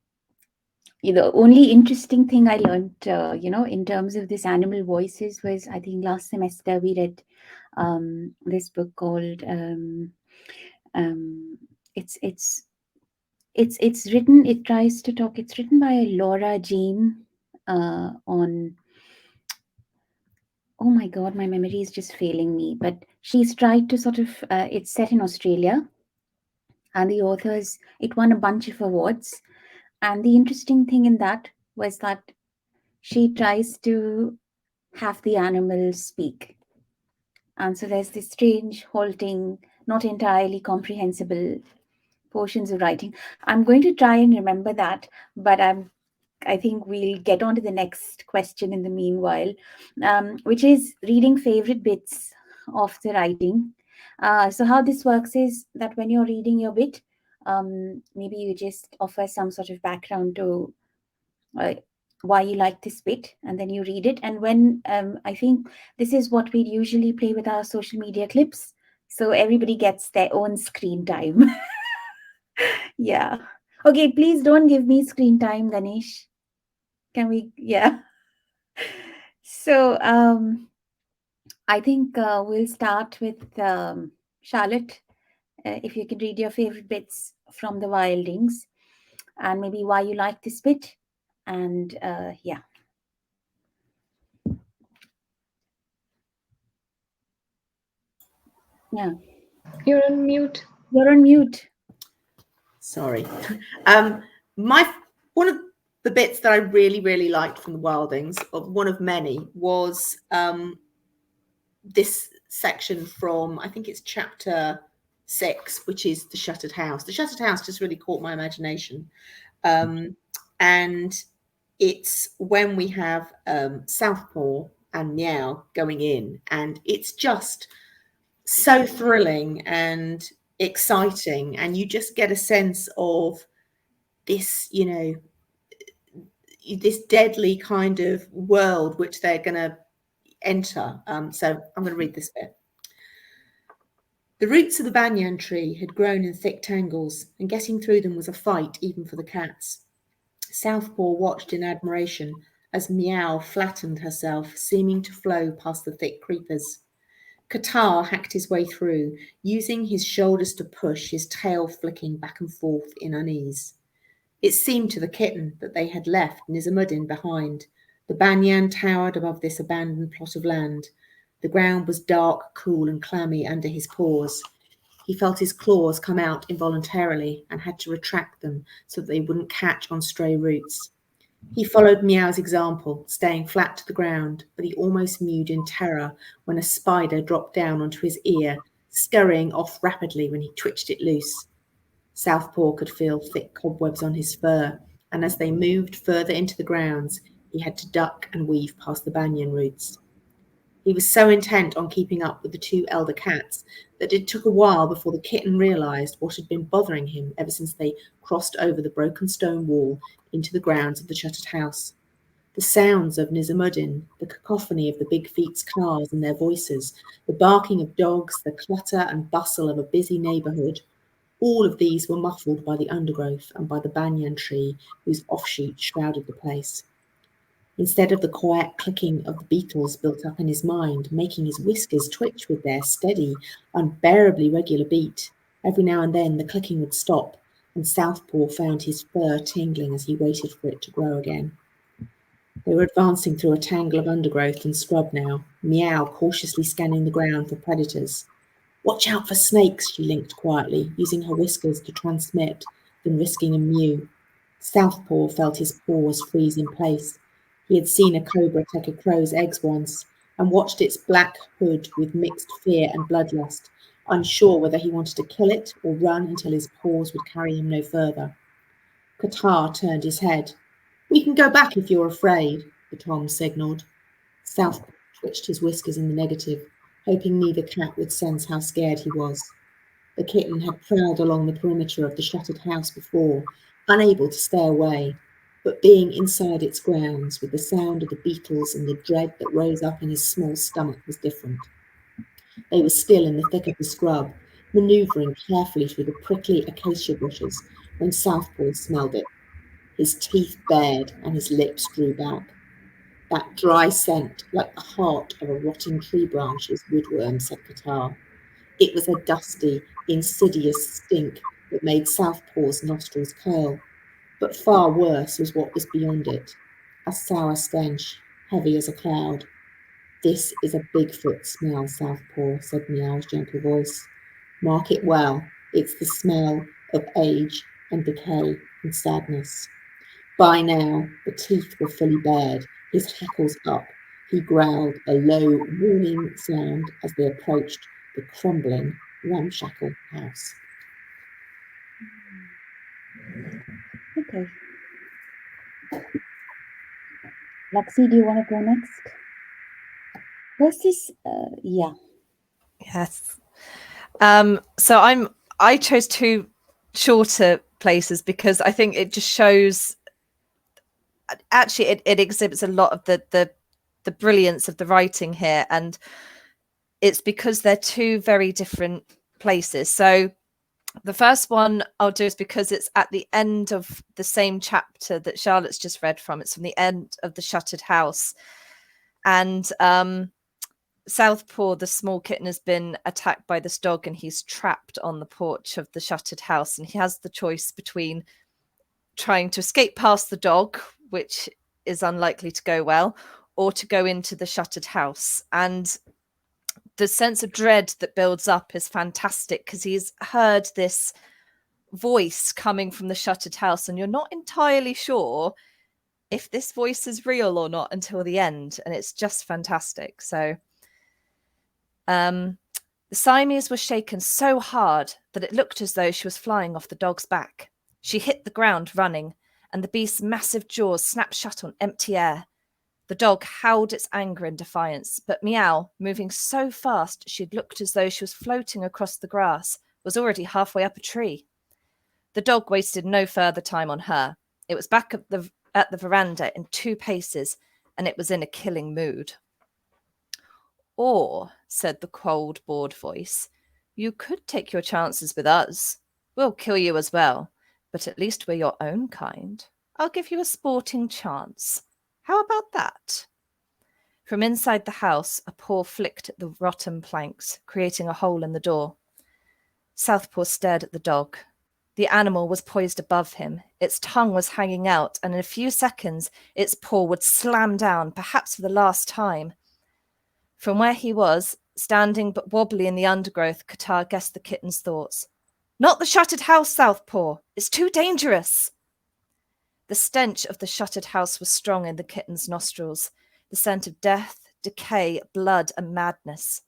Speaker 1: the only interesting thing I learned, in terms of this animal voices was I think last semester we read this book called um, it's it's it's written. It tries to talk. It's written by Laura Jean on. Oh my God, my memory is just failing me. But she's tried to sort of. It's set in Australia, and the authors. It won a bunch of awards. And the interesting thing in that was that she tries to have the animals speak. And so there's this strange, halting, not entirely comprehensible portions of writing. I'm going to try and remember that, but I think we'll get on to the next question in the meanwhile, which is reading favorite bits of the writing. So how this works is that when you're reading your bit, maybe you just offer some sort of background to uh, why you like this bit, and then you read it. And when I think this is what we usually play with our social media clips, so everybody gets their own screen time. Yeah. Okay, please don't give me screen time, Ganesh. Can we? Yeah. So I think we'll start with Charlotte. If you can read your favorite bits from the Wildings, and maybe why you like this bit, and yeah. Yeah.
Speaker 2: You're on mute.
Speaker 1: You're on mute.
Speaker 5: Sorry. My one of the bits that I really, really liked from the Wildings, one of many, was this section from, I think it's chapter 6, which is the Shuttered House. The Shuttered House just really caught my imagination. And it's when we have Southpaw and Meow going in, and it's just so thrilling and exciting, and you just get a sense of this, this deadly kind of world which they're going to enter. So I'm going to read this bit. The roots of the banyan tree had grown in thick tangles, and getting through them was a fight even for the cats. Southpaw watched in admiration as Meow flattened herself, seeming to flow past the thick creepers. Qatar hacked his way through, using his shoulders to push, his tail flicking back and forth in unease. It seemed to the kitten that they had left Nizamuddin behind. The banyan towered above this abandoned plot of land. The ground was dark, cool, and clammy under his paws. He felt his claws come out involuntarily and had to retract them so that they wouldn't catch on stray roots. He followed Meow's example, staying flat to the ground, but he almost mewed in terror when a spider dropped down onto his ear, scurrying off rapidly when he twitched it loose. Southpaw could feel thick cobwebs on his fur, and as they moved further into the grounds, he had to duck and weave past the banyan roots. He was so intent on keeping up with the 2 elder cats that it took a while before the kitten realised what had been bothering him ever since they crossed over the broken stone wall into the grounds of the Shuttered House. The sounds of Nizamuddin, the cacophony of the Big Feet's cars and their voices, the barking of dogs, the clutter and bustle of a busy neighbourhood, all of these were muffled by the undergrowth and by the banyan tree whose offshoot shrouded the place. Instead of the quiet clicking of the beetles built up in his mind, making his whiskers twitch with their steady, unbearably regular beat, every now and then the clicking would stop, and Southpaw found his fur tingling as he waited for it to grow again. They were advancing through a tangle of undergrowth and scrub now, Meow cautiously scanning the ground for predators. "Watch out for snakes," she linked quietly, using her whiskers to transmit, then risking a mew. Southpaw felt his paws freeze in place. He had seen a cobra take a crow's eggs once and watched its black hood with mixed fear and bloodlust, unsure whether he wanted to kill it or run until his paws would carry him no further. Qatar turned his head. "We can go back if you're afraid," the Tom signalled. Southpaw twitched his whiskers in the negative, hoping neither cat would sense how scared he was. The kitten had prowled along the perimeter of the shuttered house before, unable to stay away, but being inside its grounds with the sound of the beetles and the dread that rose up in his small stomach was different. They were still in the thick of the scrub, manoeuvring carefully through the prickly acacia bushes when Southpaw smelled it. His teeth bared and his lips drew back. That dry scent, like the heart of a rotting tree branch, is woodworm, said Qatar. It was a dusty, insidious stink that made Southpaw's nostrils curl. But far worse was what was beyond it, a sour stench, heavy as a cloud. "This is a Bigfoot smell, Southpaw," said Meow's gentle voice. "Mark it well, it's the smell of age and decay and sadness." By now, the teeth were fully bared, his hackles up. He growled a low, warning sound as they approached the crumbling, ramshackle house.
Speaker 1: Okay. Lexi, do you want to go next? What's this? Yeah.
Speaker 3: Yes. So I chose two shorter places because I think it just shows. Actually, it exhibits a lot of the brilliance of the writing here, and it's because they're two very different places. So the first one I'll do is because it's at the end of the same chapter that Charlotte's just read from. It's from the end of the shuttered house, and Southpaw, the small kitten, has been attacked by this dog and he's trapped on the porch of the shuttered house, and he has the choice between trying to escape past the dog, which is unlikely to go well, or to go into the shuttered house. And the sense of dread that builds up is fantastic because he's heard this voice coming from the shuttered house, and you're not entirely sure if this voice is real or not until the end, and it's just fantastic. So the Siamese was shaken so hard that it looked as though she was flying off the dog's back. She hit the ground running, and the beast's massive jaws snapped shut on empty air. The dog howled its anger and defiance, but Meow, moving so fast she'd looked as though she was floating across the grass, was already halfway up a tree. The dog wasted no further time on her. It was back at the veranda in 2 paces, and it was in a killing mood. "Or," said the cold, bored voice, "you could take your chances with us. We'll kill you as well, but at least we're your own kind. I'll give you a sporting chance. How about that?" From inside the house, a paw flicked at the rotten planks, creating a hole in the door. Southpaw stared at the dog. The animal was poised above him. Its tongue was hanging out, and in a few seconds, its paw would slam down, perhaps for the last time. From where he was, standing but wobbly in the undergrowth, Qatar guessed the kitten's thoughts. "Not the shuttered house, Southpaw. It's too dangerous." The stench of the shuttered house was strong in the kitten's nostrils, the scent of death, decay, blood, and madness.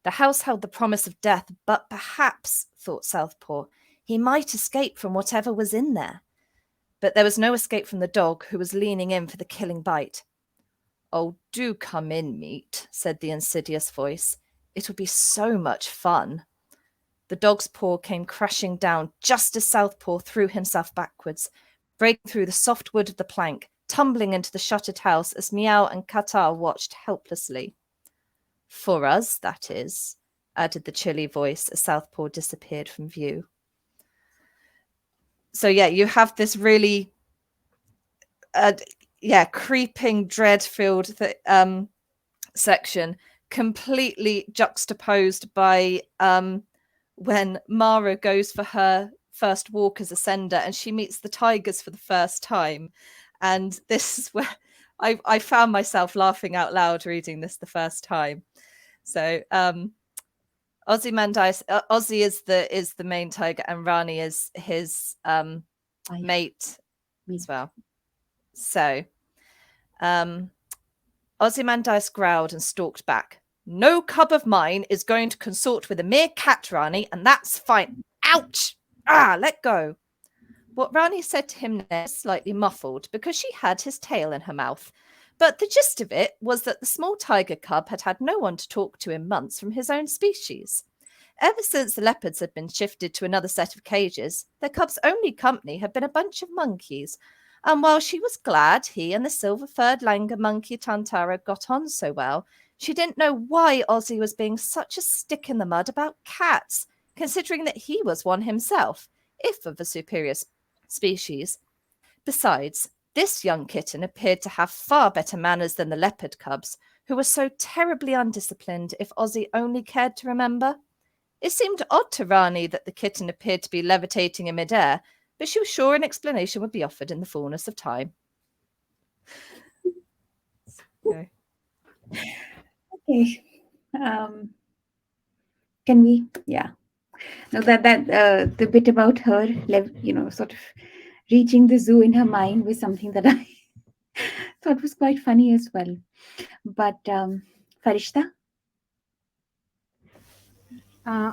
Speaker 3: The house held the promise of death, but perhaps, thought Southpaw, he might escape from whatever was in there. But there was no escape from the dog, who was leaning in for the killing bite. "Oh, do come in, meat," said the insidious voice. "It'll be so much fun." The dog's paw came crashing down just as Southpaw threw himself backwards, breaking through the soft wood of the plank, tumbling into the shuttered house as Meow and Qatar watched helplessly. "For us, that is," added the chilly voice as Southpaw disappeared from view. So yeah, you have this really creeping, dread-filled section, completely juxtaposed by when Mara goes for her first walk as a sender, and she meets the tigers for the first time. And this is where I found myself laughing out loud reading this the first time. So Ozymandias, Ozzy is the main tiger, and Rani is his mate as well. So Ozymandias growled and stalked back. No cub of mine is going to consort with a mere cat, Rani, and that's fine. Ouch! Ah, let go. What Rani said to him next, slightly muffled, because she had his tail in her mouth. But the gist of it was that the small tiger cub had had no one to talk to in months from his own species. Ever since the leopards had been shifted to another set of cages, their cub's only company had been a bunch of monkeys. And while she was glad he and the silver-furred langur monkey Tantara got on so well, she didn't know why Ozzy was being such a stick in the mud about cats, considering that he was one himself, if of a superior species. Besides, this young kitten appeared to have far better manners than the leopard cubs, who were so terribly undisciplined if Ozzy only cared to remember. It seemed odd to Rani that the kitten appeared to be levitating in midair, but she was sure an explanation would be offered in the fullness of time. Okay.
Speaker 1: Okay. Can we? Yeah. No, that the bit about her, sort of reaching the zoo in her mind was something that I thought was quite funny as well. But Farishta?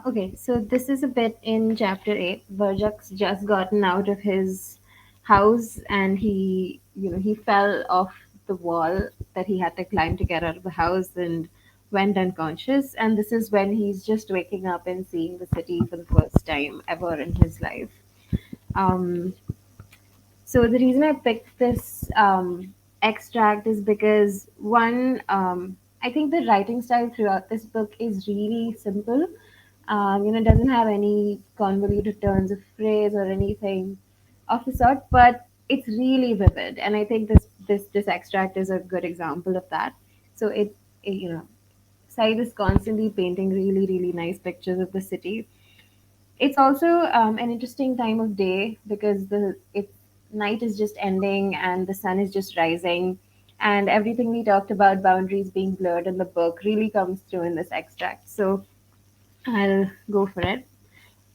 Speaker 4: Okay, so this is a bit in chapter 8. Varjak's just gotten out of his house and he fell off the wall that he had to climb to get out of the house and went unconscious. And this is when he's just waking up and seeing the city for the first time ever in his life. So the reason I picked this extract is because one, I think the writing style throughout this book is really simple. Doesn't have any convoluted turns of phrase or anything of the sort, but it's really vivid, and I think this extract is a good example of that. So Said is constantly painting really really nice pictures of the city. It's also an interesting time of day because the night is just ending and the sun is just rising, and everything we talked about boundaries being blurred in the book really comes through in this extract. So I'll go for it.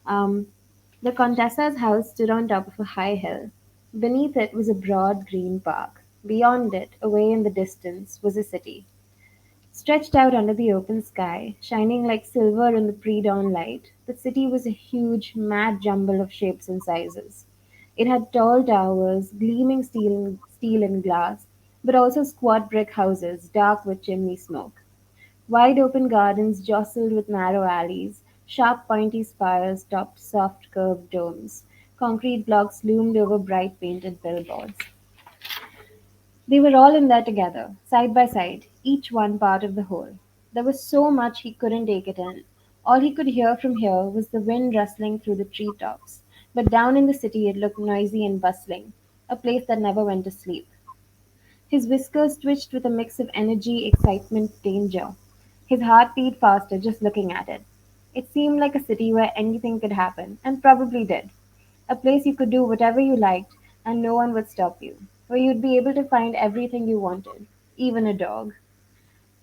Speaker 4: Um, the Contessa's house stood on top of a high hill. Beneath it was a broad green park. Beyond it, away in the distance, was a city. Stretched out under the open sky, shining like silver in the pre-dawn light, the city was a huge, mad jumble of shapes and sizes. It had tall towers, gleaming steel and glass, but also squat brick houses, dark with chimney smoke. Wide open gardens jostled with narrow alleys, sharp pointy spires topped soft curved domes. Concrete blocks loomed over bright painted billboards. They were all in there together, side by side, each one part of the whole. There was so much he couldn't take it in. All he could hear from here was the wind rustling through the tree tops. But down in the city it looked noisy and bustling, a place that never went to sleep. His whiskers twitched with a mix of energy, excitement, danger. His heart beat faster just looking at it. It seemed like a city where anything could happen, and probably did. A place you could do whatever you liked, and no one would stop you. Where you'd be able to find everything you wanted, even a dog.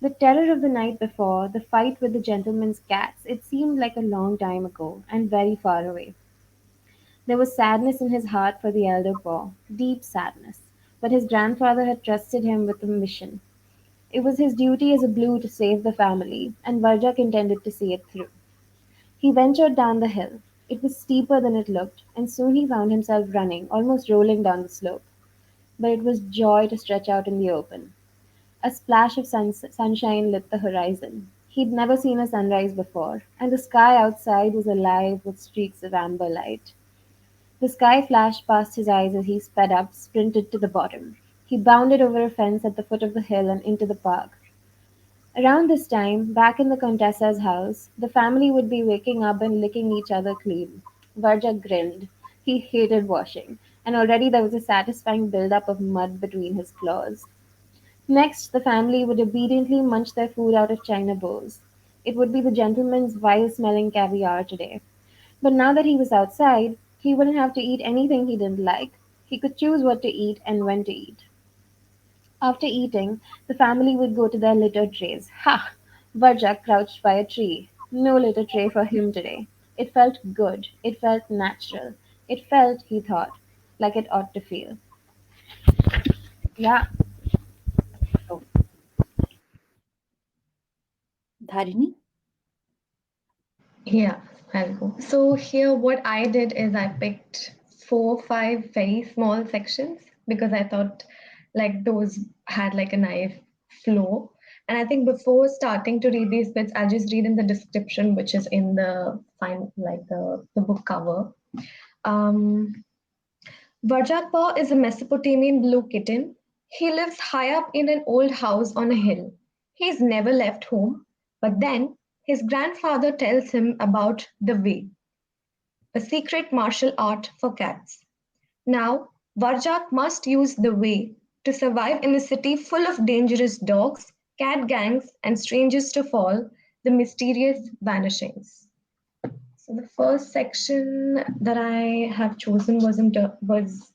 Speaker 4: The terror of the night before, the fight with the gentleman's cats, it seemed like a long time ago, and very far away. There was sadness in his heart for the elder Paw, deep sadness. But his grandfather had trusted him with a mission. It was his duty as a Blue to save the family, and Varjak intended to see it through. He ventured down the hill. It was steeper than it looked, and soon he found himself running, almost rolling down the slope. But it was joy to stretch out in the open. A splash of sunshine lit the horizon. He'd never seen a sunrise before, and the sky outside was alive with streaks of amber light. The sky flashed past his eyes as he sped up, sprinted to the bottom. He bounded over a fence at the foot of the hill and into the park. Around this time, back in the Contessa's house, the family would be waking up and licking each other clean. Varja grinned. He hated washing, and already there was a satisfying build-up of mud between his claws. Next, the family would obediently munch their food out of china bowls. It would be the gentleman's vile-smelling caviar today. But now that he was outside, He wouldn't have to eat anything he didn't like. He could choose what to eat and when to eat. After eating, the family would go to their litter trays. Ha! Varjak crouched by a tree. No litter tray for him today. It felt good. It felt natural. It felt, he thought, like it ought to feel. Yeah.
Speaker 1: Oh, Dharini?
Speaker 2: Yeah, I'll go. So here, what I did is I picked 4, 5 very small sections because I thought like those had like a nice flow. And I think before starting to read these bits, I'll just read in the description, which is in the fine like the book cover. Um, Vajapur is a Mesopotamian blue kitten. He lives high up in an old house on a hill. He's never left home, but then his grandfather tells him about the way, a secret martial art for cats. Now, Varjak must use the way to survive in a city full of dangerous dogs, cat gangs, and strangers to fall, the mysterious vanishings. So the first section that I have chosen was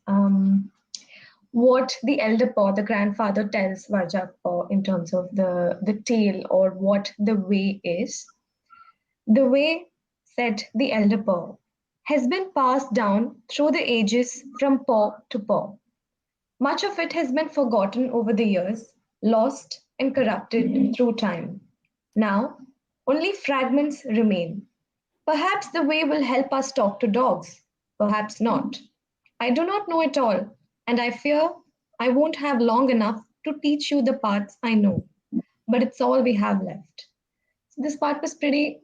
Speaker 2: what the elder Paw, the grandfather, tells Varjak Paw in terms of the tale or what the way is. The way, said the elder Paw, has been passed down through the ages from paw to paw. Much of it has been forgotten over the years, lost and corrupted through time. Now, only fragments remain. Perhaps the way will help us talk to dogs, perhaps not. I do not know it all, and I fear I won't have long enough to teach you the parts I know, but it's all we have left. So this part was pretty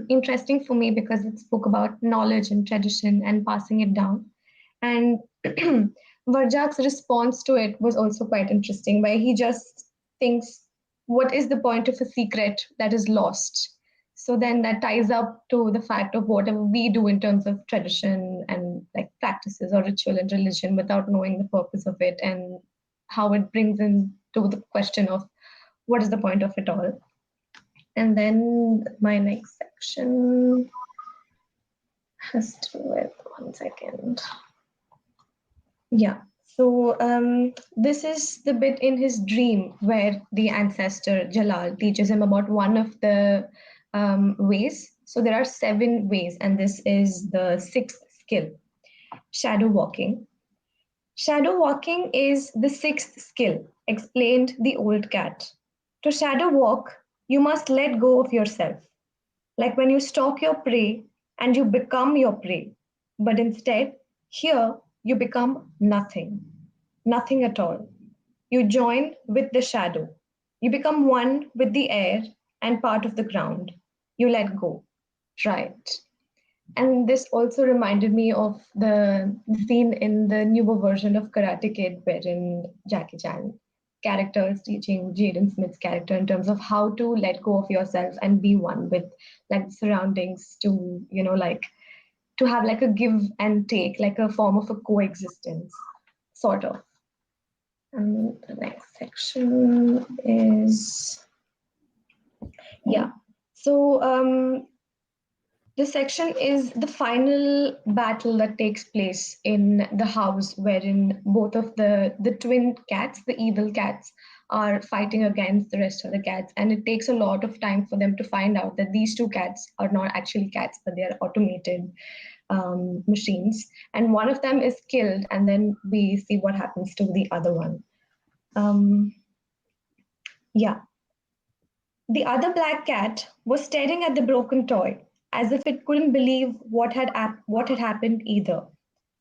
Speaker 2: interesting for me because it spoke about knowledge and tradition and passing it down. And Varjak's response to it was also quite interesting, where he just thinks, what is the point of a secret that is lost? So then that ties up to the fact of whatever we do in terms of tradition and like practices or ritual and religion without knowing the purpose of it and how it brings in to the question of what is the point of it all. And then my next section has to do with 1 second. Yeah. So this is the bit in his dream where the ancestor Jalal teaches him about one of the ways. So there are 7 ways, and this is the 6th skill, shadow walking. Shadow walking is the 6th skill, explained the old cat. To shadow walk, you must let go of yourself, like when you stalk your prey and you become your prey. But instead, here you become nothing, nothing at all. You join with the shadow. You become one with the air and part of the ground. You let go. Right. And this also reminded me of the scene in the newer version of Karate Kid, wherein Jackie Chan character is teaching Jaden Smith's character in terms of how to let go of yourself and be one with like surroundings to, like to have like a give and take, like a form of a coexistence, sort of. And the next section is, yeah. So this section is the final battle that takes place in the house wherein both of the twin cats, the evil cats, are fighting against the rest of the cats. And it takes a lot of time for them to find out that these 2 cats are not actually cats, but they are automated machines. And one of them is killed, and then we see what happens to the other one. Yeah. The other black cat was staring at the broken toy, as if it couldn't believe what had happened either.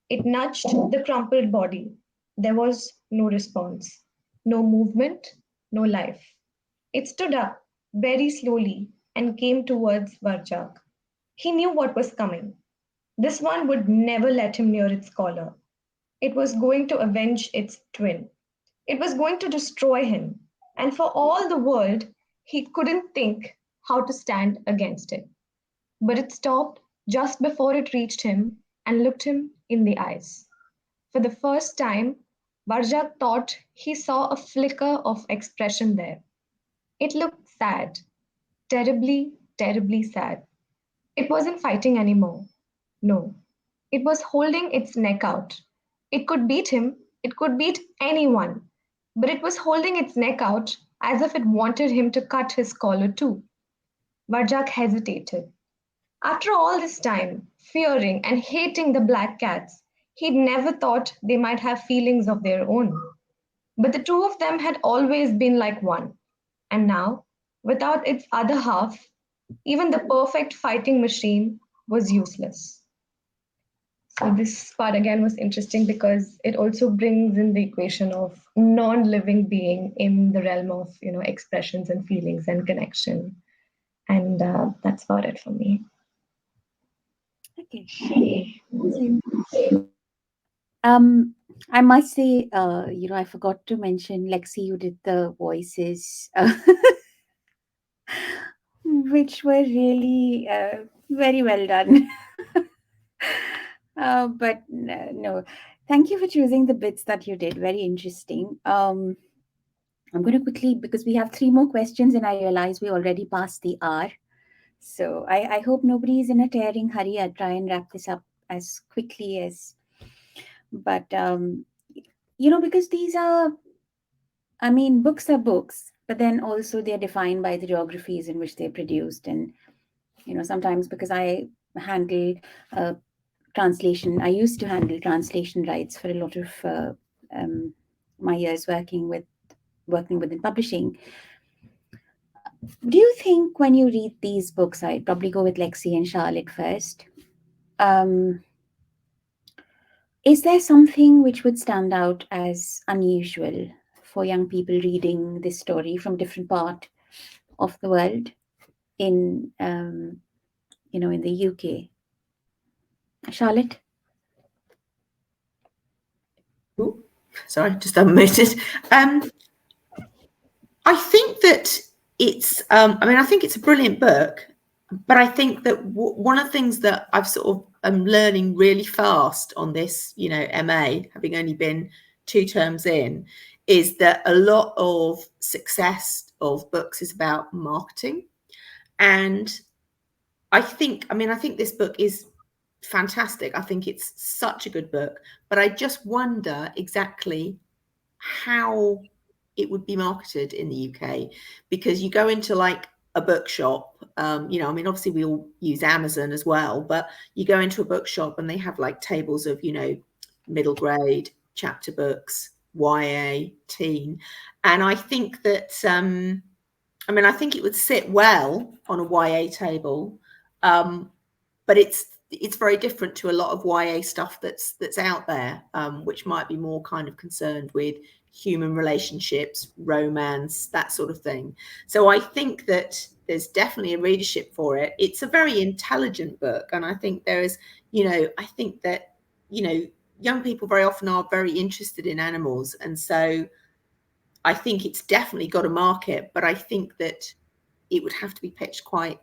Speaker 2: It nudged the crumpled body. There was no response, no movement, no life. It stood up very slowly and came towards Varjak. He knew what was coming. This one would never let him near its collar. It was going to avenge its twin. It was going to destroy him. And for all the world, he couldn't think how to stand against it. But it stopped just before it reached him and looked him in the eyes. For the first time, Varjak thought he saw a flicker of expression there. It looked sad, terribly, terribly sad. It wasn't fighting anymore. No, It was holding its neck out. It could beat him, it could beat anyone, but it was holding its neck out as if it wanted him to cut his collar too. Varjak hesitated. After all this time, fearing and hating the black cats, he'd never thought they might have feelings of their own. But the two of them had always been like one. And now, without its other half, even the perfect fighting machine was useless. So this part again was interesting because it also brings in the equation of non-living being in the realm of expressions and feelings and connection. And that's about it for me.
Speaker 1: Okay. I must say, I forgot to mention, Lexi, you did the voices, which were really very well done. But no, thank you for choosing the bits that you did. Very interesting. I'm going to quickly, because we have 3 more questions, and I realize we already passed the hour. So I hope nobody is in a tearing hurry. I'll try and wrap this up as quickly as. But because these are, I mean, books are books, but then also they're defined by the geographies in which they're produced, and sometimes because I handle translation, I used to handle translation rights for a lot of my years working within publishing. Do you think when you read these books, I'd probably go with Lexi and Charlotte first. Is there something which would stand out as unusual for young people reading this story from different part of the world in in the UK? Charlotte?
Speaker 5: Ooh, sorry, just unmuted. I think that it's, I think it's a brilliant book, but I think that one of the things that I've sort of am learning really fast on this, MA, having only been 2 terms in, is that a lot of success of books is about marketing. And I think this book is fantastic. I think it's such a good book, but I just wonder exactly how it would be marketed in the UK, because you go into like a bookshop, obviously we all use Amazon as well, but you go into a bookshop and they have like tables of, middle grade chapter books, YA, teen. And I think that, I think it would sit well on a YA table, but it's very different to a lot of YA stuff that's out there, which might be more kind of concerned with human relationships, romance, that sort of thing. So I think that there's definitely a readership for it. It's a very intelligent book, and I think there is, I think that, young people very often are very interested in animals, and so I think it's definitely got a market, but I think that it would have to be pitched quite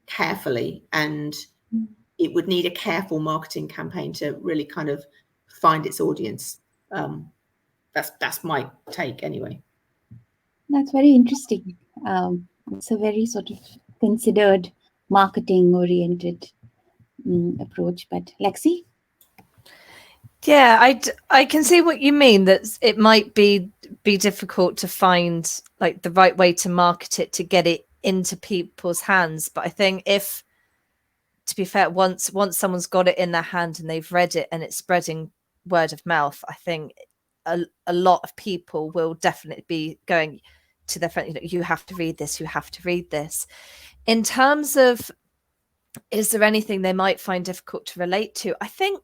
Speaker 5: carefully, and it would need a careful marketing campaign to really kind of find its audience. That's my take anyway.
Speaker 1: That's very interesting. It's a very sort of considered marketing oriented approach. But Lexi?
Speaker 3: Yeah, I can see what you mean, that it might be difficult to find like the right way to market it to get it into people's hands. But I think if, to be fair, once someone's got it in their hand and they've read it and it's spreading word of mouth, I think a lot of people will definitely be going to their friend, you have to read this, you have to read this. In terms of, is there anything they might find difficult to relate to? I think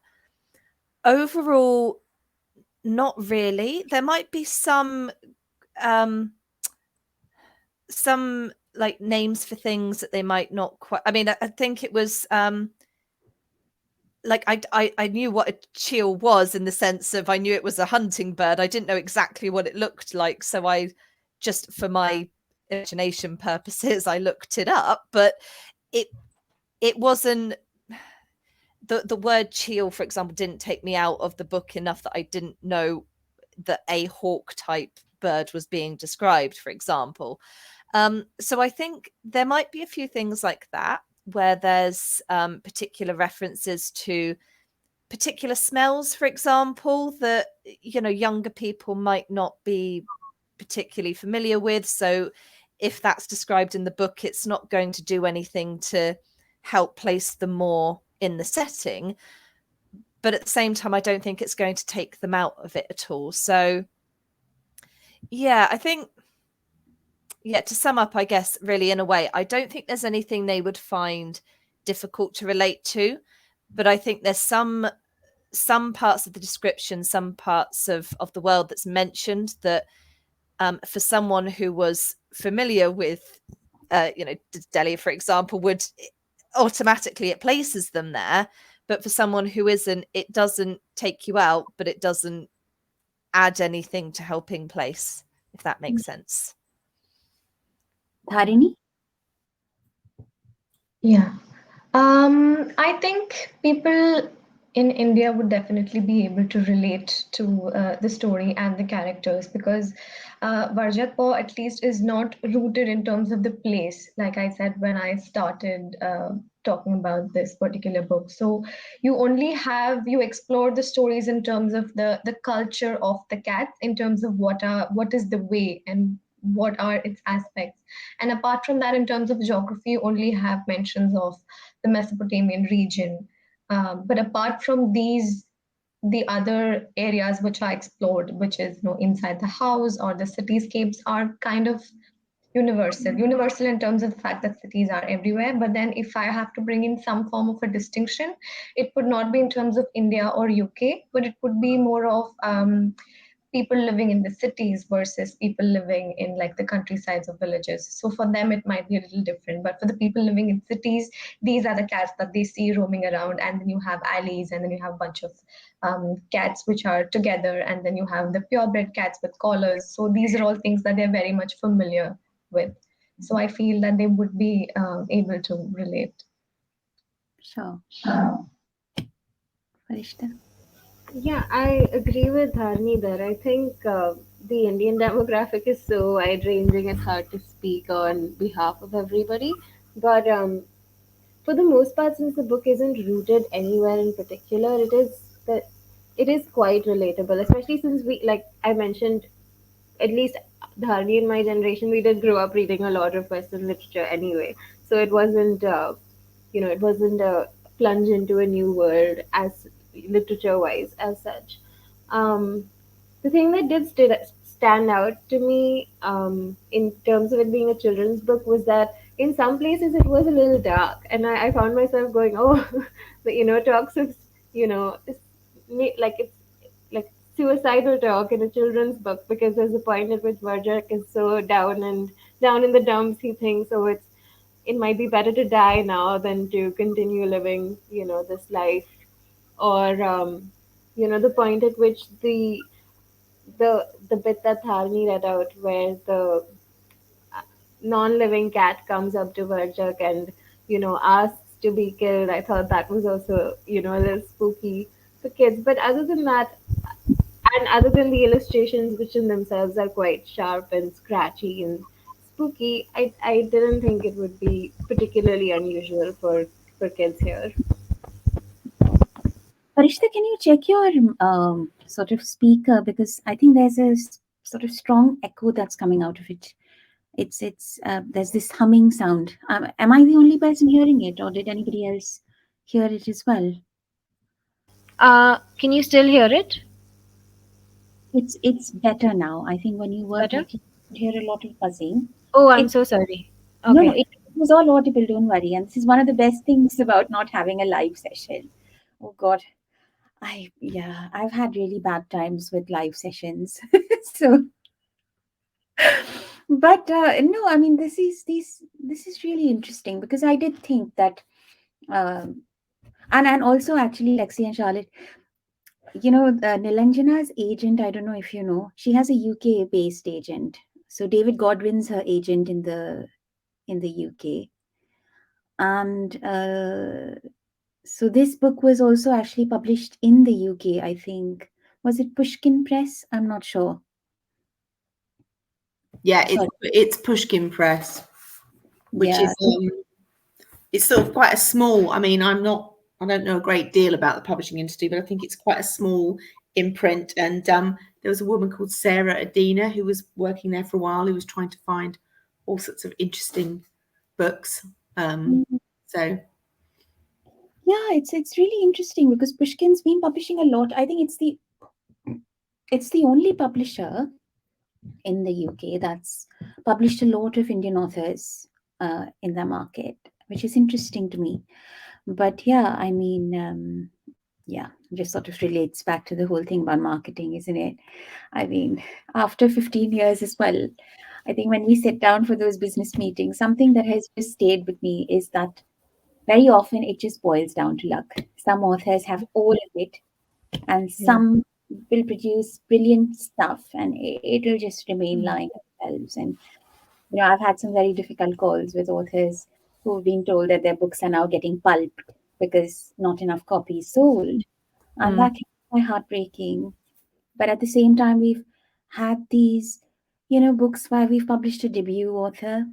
Speaker 3: overall, not really. There might be some like names for things that they might not quite. I mean, I think it was like I knew what a teal was, in the sense of I knew it was a hunting bird. I didn't know exactly what it looked like, so I just, for my imagination purposes, I looked it up. But it wasn't. The word teal, for example, didn't take me out of the book enough that I didn't know that a hawk type bird was being described, for example. So I think there might be a few things like that, where there's particular references to particular smells, for example, that younger people might not be particularly familiar with. So if that's described in the book, it's not going to do anything to help place them more in the setting. But at the same time, I don't think it's going to take them out of it at all. So yeah, I think, to sum up, I guess, really, in a way, I don't think there's anything they would find difficult to relate to, but I think there's some parts of the description, some parts of the world that's mentioned that for someone who was familiar with, Delhi, for example, would automatically, it places them there. But for someone who isn't, it doesn't take you out, but it doesn't add anything to helping place, if that makes sense.
Speaker 1: Dharini?
Speaker 2: Yeah. I think people in India would definitely be able to relate to the story and the characters, because Varjat Kaur at least is not rooted in terms of the place, like I said when I started talking about this particular book. So you explore the stories in terms of the culture of the cats, in terms of what is the way and what are its aspects. And apart from that, in terms of geography, you only have mentions of the Mesopotamian region. But apart from these, the other areas which are explored, which is inside the house or the cityscapes, are kind of universal in terms of the fact that cities are everywhere. But then if I have to bring in some form of a distinction, it would not be in terms of India or UK, but it would be more of people living in the cities versus people living in like the countrysides of villages. So for them, it might be a little different. But for the people living in cities, these are the cats that they see roaming around. And then you have alleys, and then you have a bunch of cats which are together. And then you have the purebred cats with collars. So these are all things that they're very much familiar with. So I feel that they would be able to relate.
Speaker 1: Sure. Farishta?
Speaker 4: Yeah, I agree with Dharni there. I think the Indian demographic is so wide ranging, it's hard to speak on behalf of everybody. But for the most part, since the book isn't rooted anywhere in particular, it is quite relatable, especially since we, like I mentioned, at least Dharni in my generation, we did grow up reading a lot of Western literature anyway. So it wasn't, it wasn't a plunge into a new world as literature wise as such. Um, the thing that did stand out to me in terms of it being a children's book was that in some places it was a little dark, and I found myself going, "Oh, the talks of like it's like suicidal talk in a children's book," because there's a point at which Varjak is so down in the dumps. He thinks, "Oh, it might be better to die now than to continue living, this life," or the point at which the bit that Tharni read out, where the non-living cat comes up to Varjak and asks to be killed. I thought that was also a little spooky for kids. But other than that, and other than the illustrations, which in themselves are quite sharp and scratchy and spooky, I didn't think it would be particularly unusual for kids here.
Speaker 1: Farishta, can you check your sort of speaker, because I think there's a sort of strong echo that's coming out of it. It's there's this humming sound. Am I the only person hearing it, or did anybody else hear it as well?
Speaker 4: Can you still hear it?
Speaker 1: It's better now. I think when you were
Speaker 4: Better?
Speaker 1: talking, you could hear a lot of buzzing.
Speaker 4: Oh, I'm
Speaker 1: It-
Speaker 4: so sorry.
Speaker 1: No,
Speaker 4: Okay.
Speaker 1: it was all audible. Don't worry. And this is one of the best things about not having a live session. Oh God, I've had really bad times with live sessions. So, but no, I mean this is really interesting, because I did think that, and also actually Lexi and Charlotte, Nilanjana's agent. I don't know if you know, she has a UK based agent. So David Godwin's her agent in the UK, and so this book was also actually published in the UK. I think, was it Pushkin Press? I'm not sure.
Speaker 5: Yeah,
Speaker 1: Sorry.
Speaker 5: it's Pushkin Press, which
Speaker 1: Yeah.
Speaker 5: is it's sort of quite a small. I mean, I'm not I don't know a great deal about the publishing industry, but I think it's quite a small imprint. And there was a woman called Sarah Adina who was working there for a while, who was trying to find all sorts of interesting books. So
Speaker 1: yeah, it's really interesting because Pushkin's been publishing a lot. I think it's the only publisher in the UK that's published a lot of Indian authors in the market, which is interesting to me. But yeah, I mean, yeah, just sort of relates back to the whole thing about marketing, isn't it? I mean, after 15 years as well, I think when we sit down for those business meetings, something that has just stayed with me is that very often it just boils down to luck. Some authors have all of it, and some will produce brilliant stuff, and it'll just remain lying themselves. And I've had some very difficult calls with authors who've been told that their books are now getting pulped because not enough copies sold, and that is quite heartbreaking. But at the same time, we've had these, books where we've published a debut author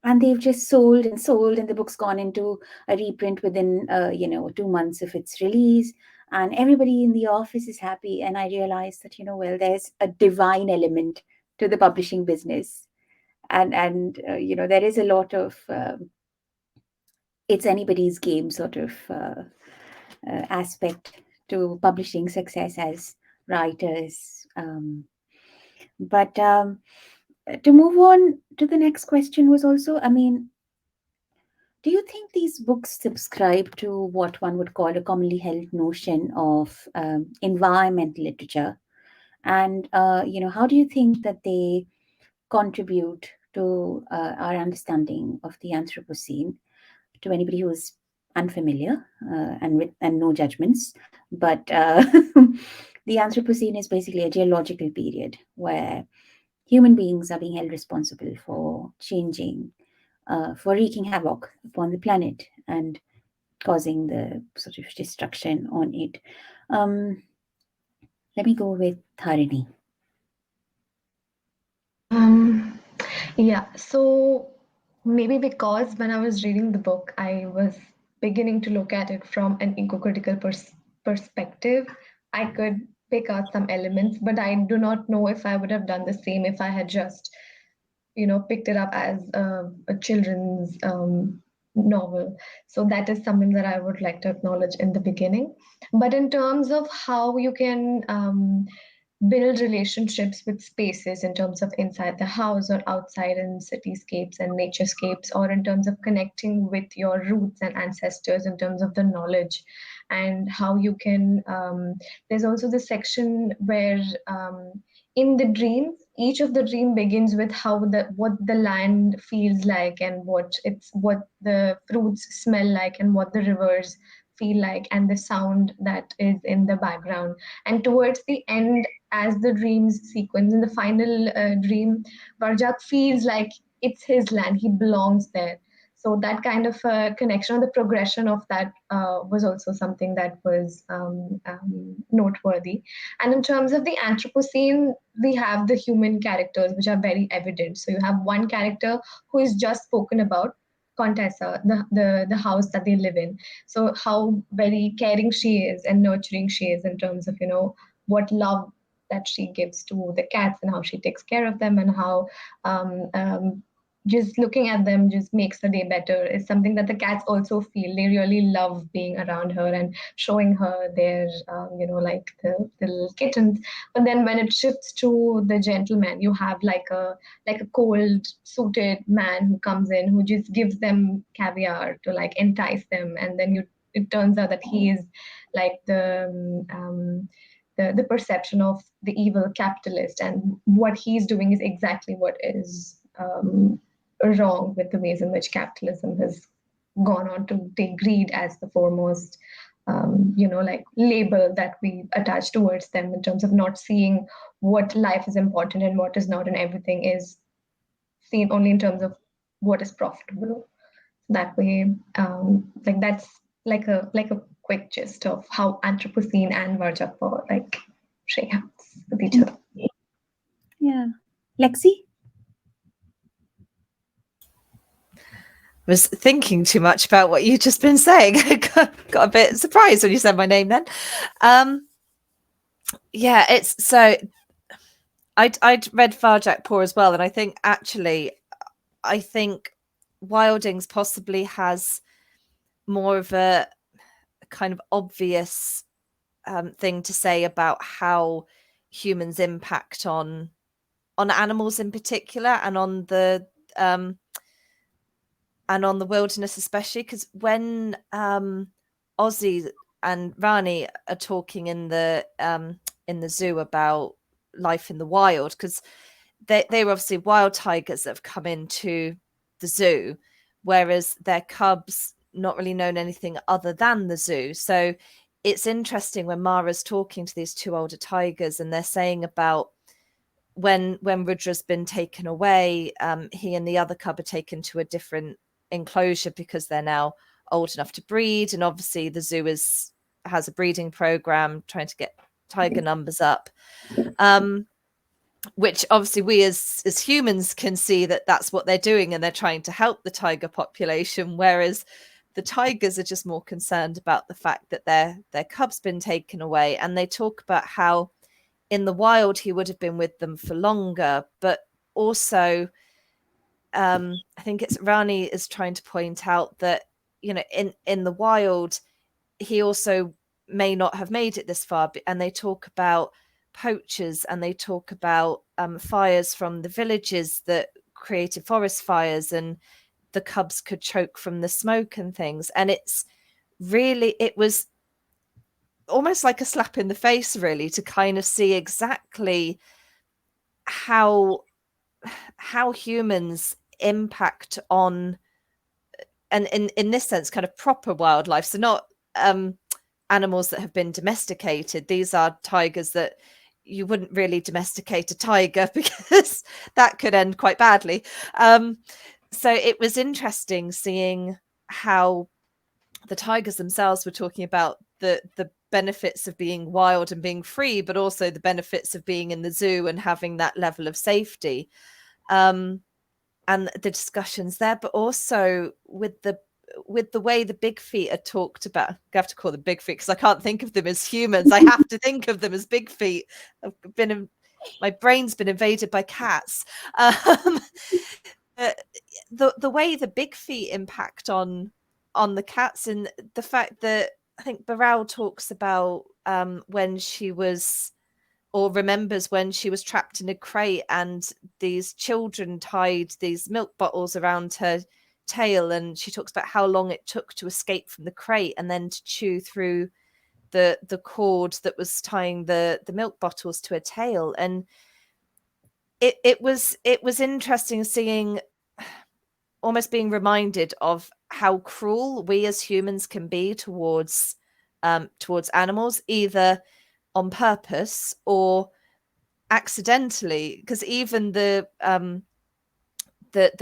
Speaker 1: and they've just sold and sold, and the book's gone into a reprint within, 2 months of its release. And everybody in the office is happy. And I realized that, well, there's a divine element to the publishing business. And there is a lot of, it's anybody's game sort of aspect to publishing success as writers. But to move on to the next question was also, I mean, do you think these books subscribe to what one would call a commonly held notion of environmental literature? And, how do you think that they contribute to our understanding of the Anthropocene? To anybody who is unfamiliar, and no judgments, but the Anthropocene is basically a geological period where human beings are being held responsible for changing, for wreaking havoc upon the planet and causing the sort of destruction on it. Let me go with Tharini.
Speaker 2: Yeah, so maybe because when I was reading the book, I was beginning to look at it from an eco-critical perspective. I could pick out some elements, but I do not know if I would have done the same if I had just, picked it up as a children's novel. So that is something that I would like to acknowledge in the beginning. But in terms of how you can build relationships with spaces in terms of inside the house or outside in cityscapes and naturescapes, or in terms of connecting with your roots and ancestors in terms of the knowledge, and how you can there's also the section where in the dreams, each of the dream begins with what the land feels like, and what the fruits smell like, and what the rivers feel like, and the sound that is in the background. And towards the end, as the dreams sequence, in the final dream, Varjak feels like it's his land, he belongs there. So that kind of connection, or the progression of that, was also something that was noteworthy. And in terms of the Anthropocene, we have the human characters, which are very evident. So you have one character who is just spoken about, Contessa, the house that they live in. So how very caring she is and nurturing she is in terms of, what love that she gives to the cats, and how she takes care of them, and how just looking at them just makes the day better, is something that the cats also feel. They really love being around her and showing her their, like the little kittens. But then when it shifts to the gentleman, you have like a cold suited man who comes in, who just gives them caviar to like entice them, and then it turns out that he is like the perception of the evil capitalist, and what he's doing is exactly what is wrong with the ways in which capitalism has gone on to take greed as the foremost like label that we attach towards them, in terms of not seeing what life is important and what is not, and everything is seen only in terms of what is profitable. That way, that's like a quick gist of how Anthropocene and Varjapa like shake hands with each other.
Speaker 1: Yeah. Lexi?
Speaker 3: was thinking too much about what you'd just been saying. I got a bit surprised when you said my name then. Yeah, it's so I'd read Farjakpur as well, and I think Wildings possibly has more of a kind of obvious thing to say about how humans impact on animals in particular, and on the wilderness especially, because when Ozzy and Rani are talking in the zoo about life in the wild, because they were obviously wild tigers that have come into the zoo, whereas their cubs not really known anything other than the zoo. So it's interesting when Mara's talking to these two older tigers, and they're saying about when Rudra's been taken away, he and the other cub are taken to a different enclosure because they're now old enough to breed, and obviously the zoo has a breeding program trying to get tiger numbers up, which obviously we as humans can see that that's what they're doing, and they're trying to help the tiger population, whereas the tigers are just more concerned about the fact that their cub's been taken away. And they talk about how in the wild he would have been with them for longer, but also I think it's Rani is trying to point out that, you know, in the wild he also may not have made it this far. And they talk about poachers, and they talk about fires from the villages that created forest fires, and the cubs could choke from the smoke and things. And it was almost like a slap in the face, really, to kind of see exactly how humans impact on, and in this sense, kind of proper wildlife. So not animals that have been domesticated. These are tigers that you wouldn't really domesticate a tiger because that could end quite badly. So it was interesting seeing how the tigers themselves were talking about the benefits of being wild and being free, but also the benefits of being in the zoo and having that level of safety, and the discussions there. But also with the way the big feet are talked about. I have to call them big feet because I can't think of them as humans. I have to think of them as big feet. My brain's been invaded by cats. The way the big feet impact on the cats, and the fact that I think Baral talks about when she was, or remembers when she was trapped in a crate and these children tied these milk bottles around her tail, and she talks about how long it took to escape from the crate and then to chew through the cord that was tying the milk bottles to her tail. And it was interesting seeing, almost being reminded of how cruel we as humans can be towards animals, either on purpose or accidentally. Because even the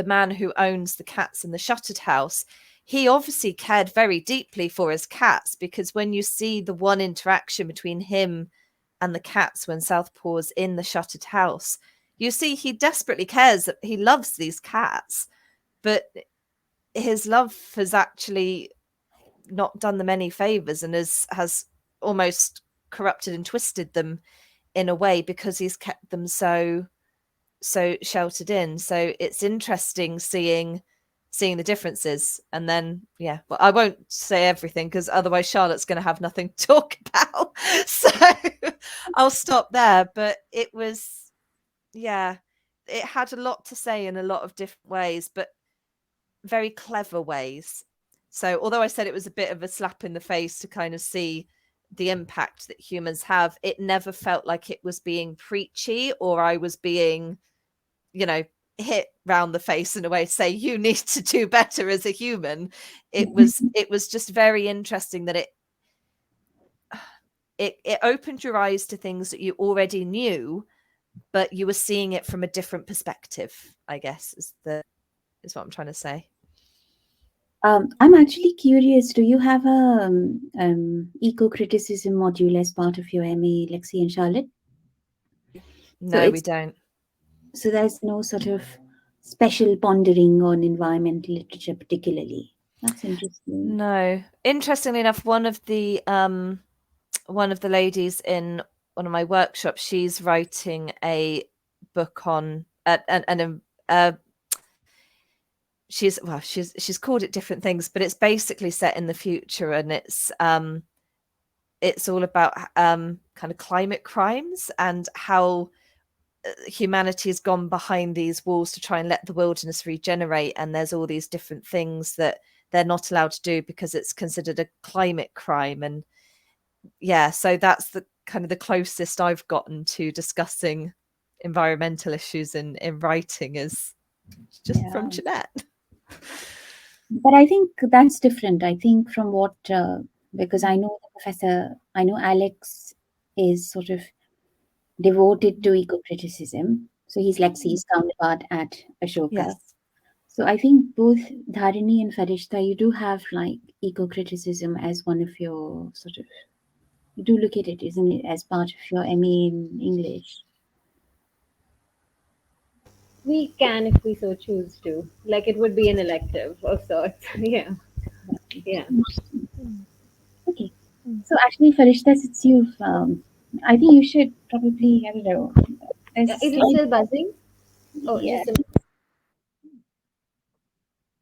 Speaker 3: man who owns the cats in the shuttered house, he obviously cared very deeply for his cats, because when you see the one interaction between him and the cats when Southpaw's in the shuttered house, you see he desperately cares, he loves these cats, but his love has actually not done them any favors, and has almost corrupted and twisted them in a way, because he's kept them so sheltered in. So it's interesting seeing the differences. And then well, I won't say everything because otherwise Charlotte's going to have nothing to talk about, so I'll stop there. But it was, it had a lot to say in a lot of different ways, but very clever ways. So although I said it was a bit of a slap in the face to kind of see the impact that humans have, it never felt like it was being preachy, or I was being, hit round the face in a way to say you need to do better as a human. It was just very interesting that it opened your eyes to things that you already knew, but you were seeing it from a different perspective, I guess, is what I'm trying to say.
Speaker 1: I'm actually curious, do you have a eco-criticism module as part of your MA, Lexi and Charlotte?
Speaker 3: No, we don't.
Speaker 1: So there's no sort of special pondering on environmental literature, particularly. That's interesting.
Speaker 3: No. Interestingly enough, one of the ladies in one of my workshops, she's writing a book on she's called it different things, but it's basically set in the future, and it's all about kind of climate crimes and how humanity has gone behind these walls to try and let the wilderness regenerate, and there's all these different things that they're not allowed to do because it's considered a climate crime. And yeah, so that's the kind of the closest I've gotten to discussing environmental issues in writing, is just from Jeanette.
Speaker 1: But I think that's different. I think from what, because I know the professor, I know Alex is sort of devoted to eco-criticism. So he's Lexi's counterpart at Ashoka.
Speaker 3: Yes.
Speaker 1: So I think both Dharini and Farishta, you do have like eco-criticism as one of your sort of, you do look at it, isn't it, as part of your MA in English?
Speaker 4: We can if we so choose to. Like it would be an elective of sorts. Yeah. Yeah.
Speaker 1: Okay. So actually, Farishta, since you've, I think you should probably, I don't know.
Speaker 4: Is it still buzzing? Oh,
Speaker 1: Yeah.
Speaker 4: just a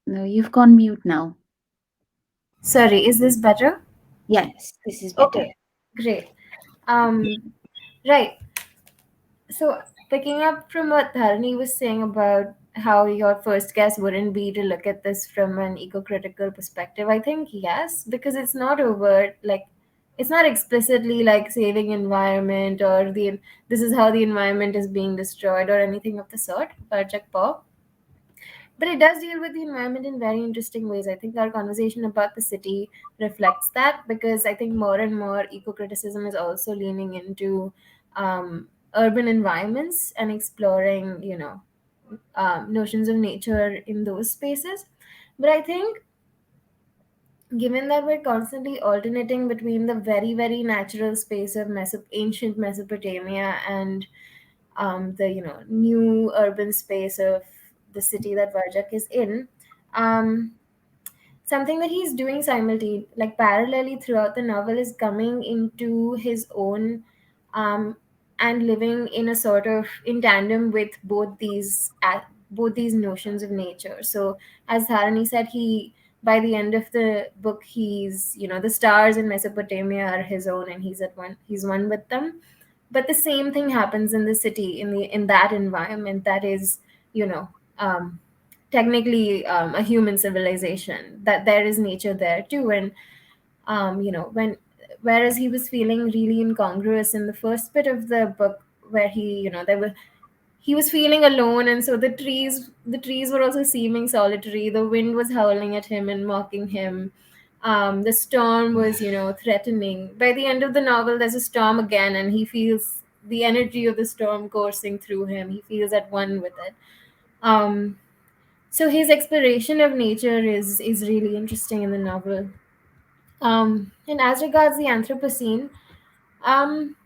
Speaker 1: No, you've gone mute now.
Speaker 6: Sorry, is this better?
Speaker 1: Yes, this is better.
Speaker 6: Okay, great. Right. So picking up from what Dharani was saying about how your first guess wouldn't be to look at this from an eco-critical perspective, I think yes, because it's not overt, like it's not explicitly like saving environment or this is how the environment is being destroyed or anything of the sort, Parchak Paw. But it does deal with the environment in very interesting ways. I think our conversation about the city reflects that, because I think more and more eco-criticism is also leaning into urban environments and exploring, notions of nature in those spaces. But I think given that we're constantly alternating between the very, very natural space of ancient Mesopotamia and the new urban space of the city that Varjak is in, something that he's doing parallelly throughout the novel is coming into his own, and living in a sort of in tandem with both these notions of nature. So as Dharani said, he by the end of the book, he's the stars in Mesopotamia are his own, and he's one with them. But the same thing happens in the city, in that environment that is technically a human civilization, that there is nature there too. And whereas he was feeling really incongruous in the first bit of the book, where he was feeling alone, and so the trees were also seeming solitary, the wind was howling at him and mocking him, the storm was threatening. By the end of the novel, there's a storm again, and he feels the energy of the storm coursing through him. He feels at one with it. So his exploration of nature is really interesting in the novel. And as regards the Anthropocene, um,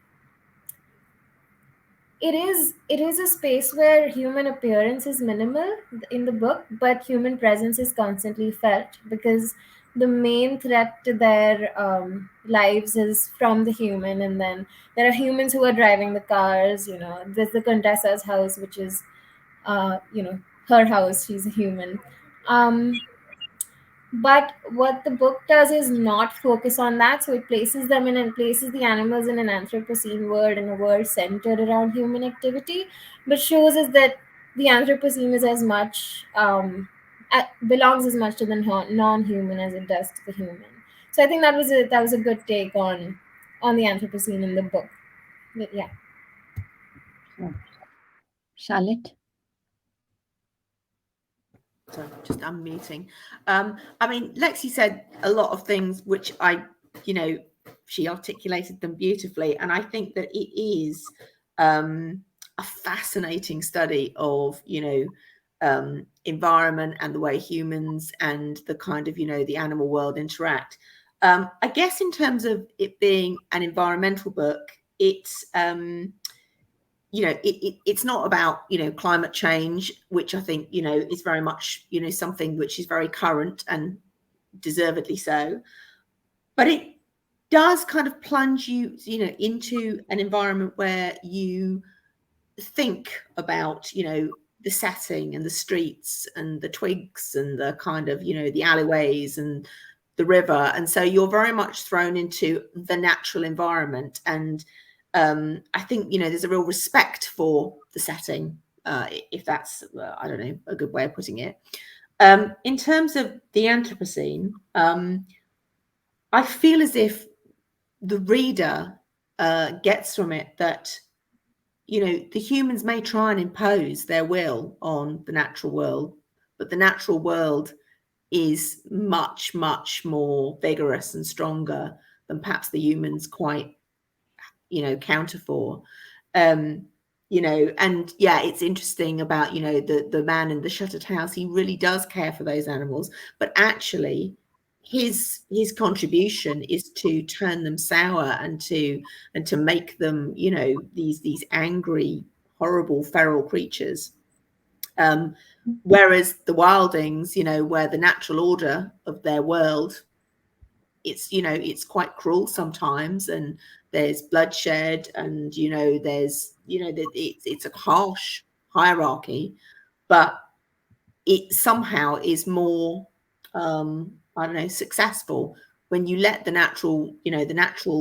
Speaker 6: it is a space where human appearance is minimal in the book, but human presence is constantly felt, because the main threat to their lives is from the human. And then there are humans who are driving the cars. There's the Contessa's house, which is her house. She's a human. But what the book does is not focus on that. So it places them in and places the animals in an Anthropocene world, in a world centered around human activity, but shows us that the Anthropocene is as much belongs as much to the non-human as it does to the human. So I think that was a good take on the Anthropocene in the book. But yeah.
Speaker 1: Charlotte?
Speaker 5: Sorry, just unmuting. I mean, Lexi said a lot of things which she articulated them beautifully, and I think that it is a fascinating study of environment and the way humans and the kind of the animal world interact. I guess in terms of it being an environmental book, it's not about, climate change, which I think, is very much, something which is very current and deservedly so. But it does kind of plunge you, into an environment where you think about, the setting and the streets and the twigs and the kind of, the alleyways and the river. And so you're very much thrown into the natural environment. And I think, there's a real respect for the setting, if that's, I don't know, a good way of putting it. In terms of the Anthropocene, I feel as if the reader gets from it that, the humans may try and impose their will on the natural world, but the natural world is much, much more vigorous and stronger than perhaps the humans quite, counter for. And yeah, it's interesting about, the man in the shuttered house. He really does care for those animals, but actually his contribution is to turn them sour and to make them, these angry, horrible, feral creatures. Whereas the wildlings, where the natural order of their world, it's quite cruel sometimes, and there's bloodshed, and there's it's a harsh hierarchy, but it somehow is more I don't know, successful when you let the natural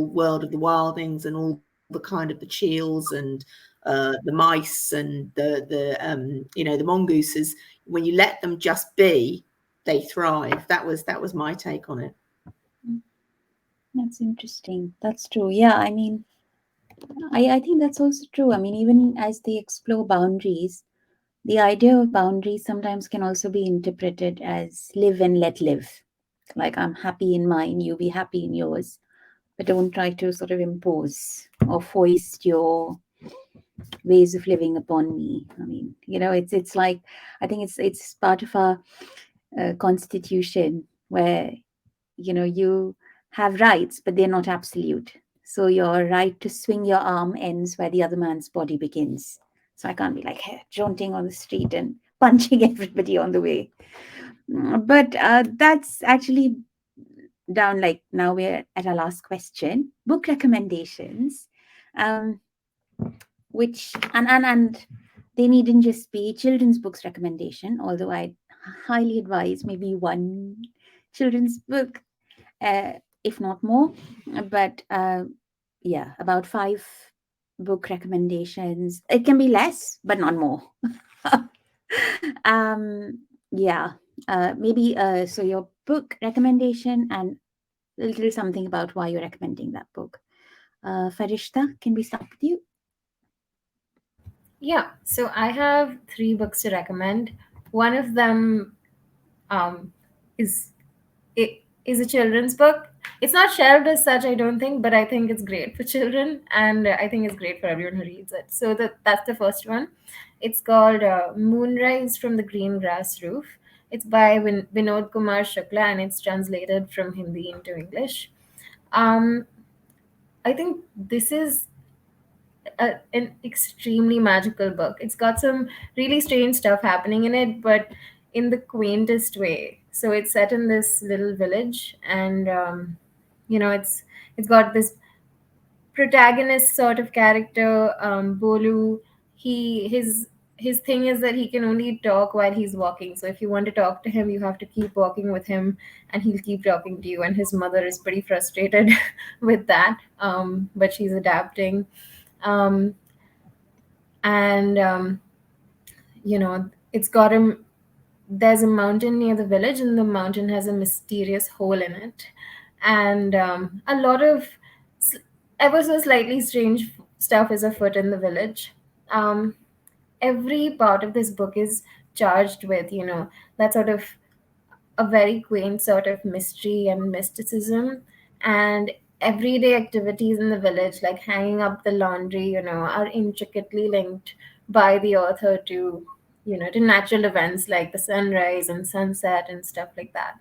Speaker 5: world of the wildlings and all the kind of the cheels and the mice and the mongooses, when you let them just be, they thrive. That was my take on it.
Speaker 1: That's interesting. That's true. Yeah, I mean, I think that's also true. I mean, even as they explore boundaries, the idea of boundaries sometimes can also be interpreted as live and let live. Like, I'm happy in mine, you be happy in yours, but don't try to sort of impose or foist your ways of living upon me. I mean, it's like, I think it's part of our constitution where you have rights, but they're not absolute. So your right to swing your arm ends where the other man's body begins. So I can't be like jaunting on the street and punching everybody on the way. But that's actually down. Like, now we're at our last question: book recommendations, which and they needn't just be children's books recommendation. Although I highly advise maybe one children's book, if not more. But yeah, about 5 book recommendations. It can be less, but not more. Yeah, maybe so your book recommendation and a little something about why you're recommending that book. Farishta, can we start with you?
Speaker 6: Yeah, so I have 3 books to recommend. One of them is a children's book. It's not shelved as such, I don't think, but I think it's great for children, and I think it's great for everyone who reads it. So that's the first one. It's called Moonrise from the Green Grass Roof. It's by Vinod Kumar Shukla, and it's translated from Hindi into English. I think this is an extremely magical book. It's got some really strange stuff happening in it, but in the quaintest way. So it's set in this little village, and it's got this protagonist sort of character, Bolu. His thing is that he can only talk while he's walking. So if you want to talk to him, you have to keep walking with him, and he'll keep talking to you. And his mother is pretty frustrated with that, but she's adapting. Um, and it's got there's a mountain near the village, and the mountain has a mysterious hole in it, and a lot of ever so slightly strange stuff is afoot in the village. Every part of this book is charged with that sort of a very quaint sort of mystery and mysticism, and everyday activities in the village, like hanging up the laundry, are intricately linked by the author to to natural events like the sunrise and sunset and stuff like that.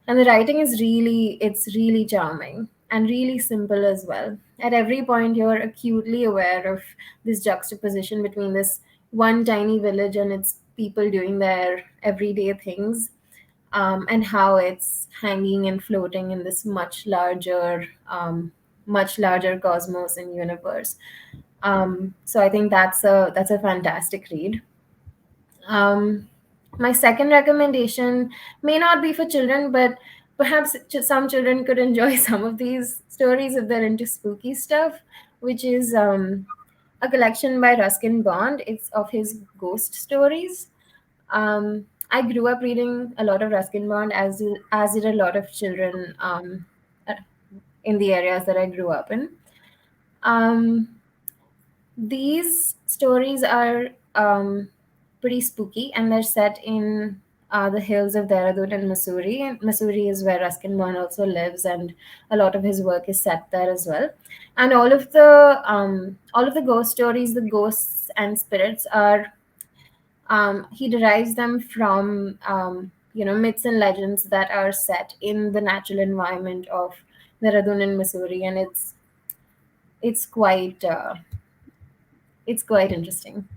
Speaker 6: And the writing is really charming. and really simple as well. At every point, you're acutely aware of this juxtaposition between this one tiny village and its people doing their everyday things, and how it's hanging and floating in this much larger cosmos and universe. So I think that's a fantastic read. Um, my second recommendation may not be for children, but perhaps some children could enjoy some of these stories if they're into spooky stuff, which is a collection by Ruskin Bond. It's of his ghost stories. I grew up reading a lot of Ruskin Bond, as did a lot of children uh, in the areas that I grew up in. Um, these stories are pretty spooky, and they're set in the hills of Dehradun and Missouri. And Missouri is where Ruskin Bond also lives, and a lot of his work is set there as well. And all of the ghost stories, the ghosts and spirits are he derives them from myths and legends that are set in the natural environment of Dehradun and Missouri, and it's quite it's quite interesting.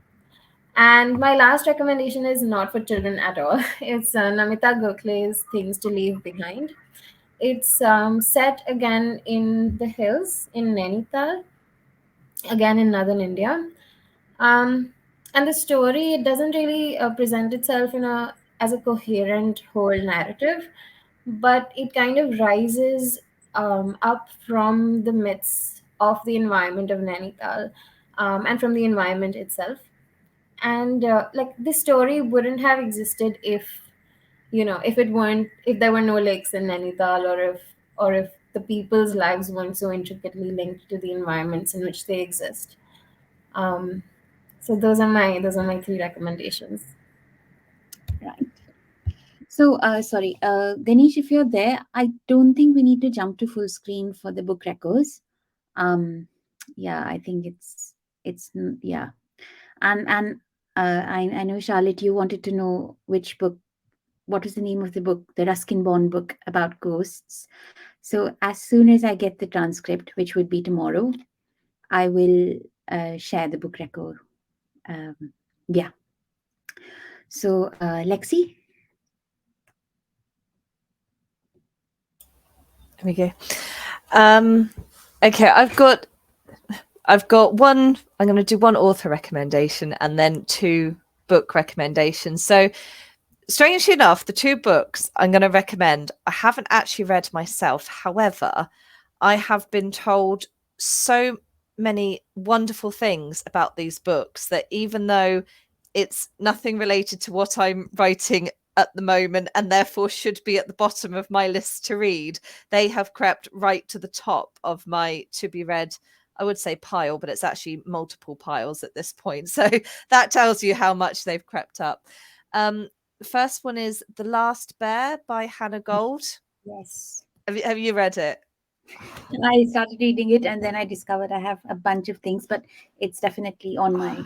Speaker 6: And my last recommendation is not for children at all. It's Namita Gokhale's Things to Leave Behind. It's set again in the hills in Nainital, again in northern India. Um, and the story, it doesn't really present itself as a coherent whole narrative, but it kind of rises up from the myths of the environment of Nainital, and from the environment itself. And like, this story wouldn't have existed if there were no lakes in Nainital, or if the people's lives weren't so intricately linked to the environments in which they exist. um, so those are my three recommendations.
Speaker 1: Right. So, sorry, Ganesh, if you're there, I don't think we need to jump to full screen for the book records. Yeah, I think yeah, and I know, Charlotte, you wanted to know which book. What was the name of the book? The Ruskin Bond book about ghosts. So as soon as I get the transcript, which would be tomorrow, I will share the book record. Yeah. So, Lexi.
Speaker 3: There we go. Okay, I've got one. I'm going to do one author recommendation and then two book recommendations. So, strangely enough, the two books I'm going to recommend, I haven't actually read myself. However, I have been told so many wonderful things about these books that even though it's nothing related to what I'm writing at the moment and therefore should be at the bottom of my list to read, they have crept right to the top of my to be read, I would say pile, but it's actually multiple piles at this point. So that tells you how much they've crept up. The first one is The Last Bear by Hannah Gold.
Speaker 1: Yes.
Speaker 3: Have you read it?
Speaker 1: I started reading it and then I discovered I have a bunch of things, but it's definitely on my.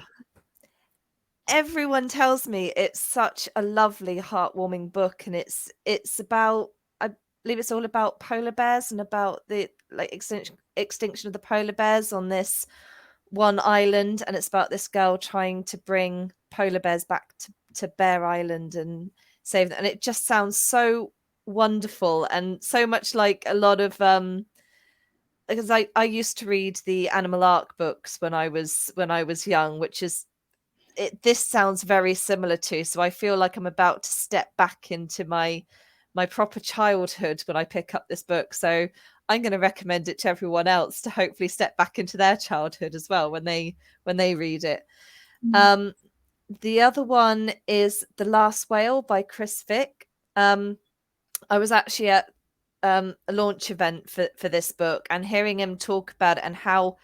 Speaker 3: Everyone tells me it's such a lovely, heartwarming book, and it's about, I believe it's all about polar bears and about the extinction of the polar bears on this one island, and it's about this girl trying to bring polar bears back to Bear Island and save them. And it just sounds so wonderful and so much like a lot of because I used to read the Animal Ark books when I was young, which is this sounds very similar to. So I feel like I'm about to step back into my proper childhood when I pick up this book. So I'm going to recommend it to everyone else to hopefully step back into their childhood as well when they read it. Mm. The other one is The Last Whale by Chris Fick. I was actually at a launch event for this book, and hearing him talk about it and how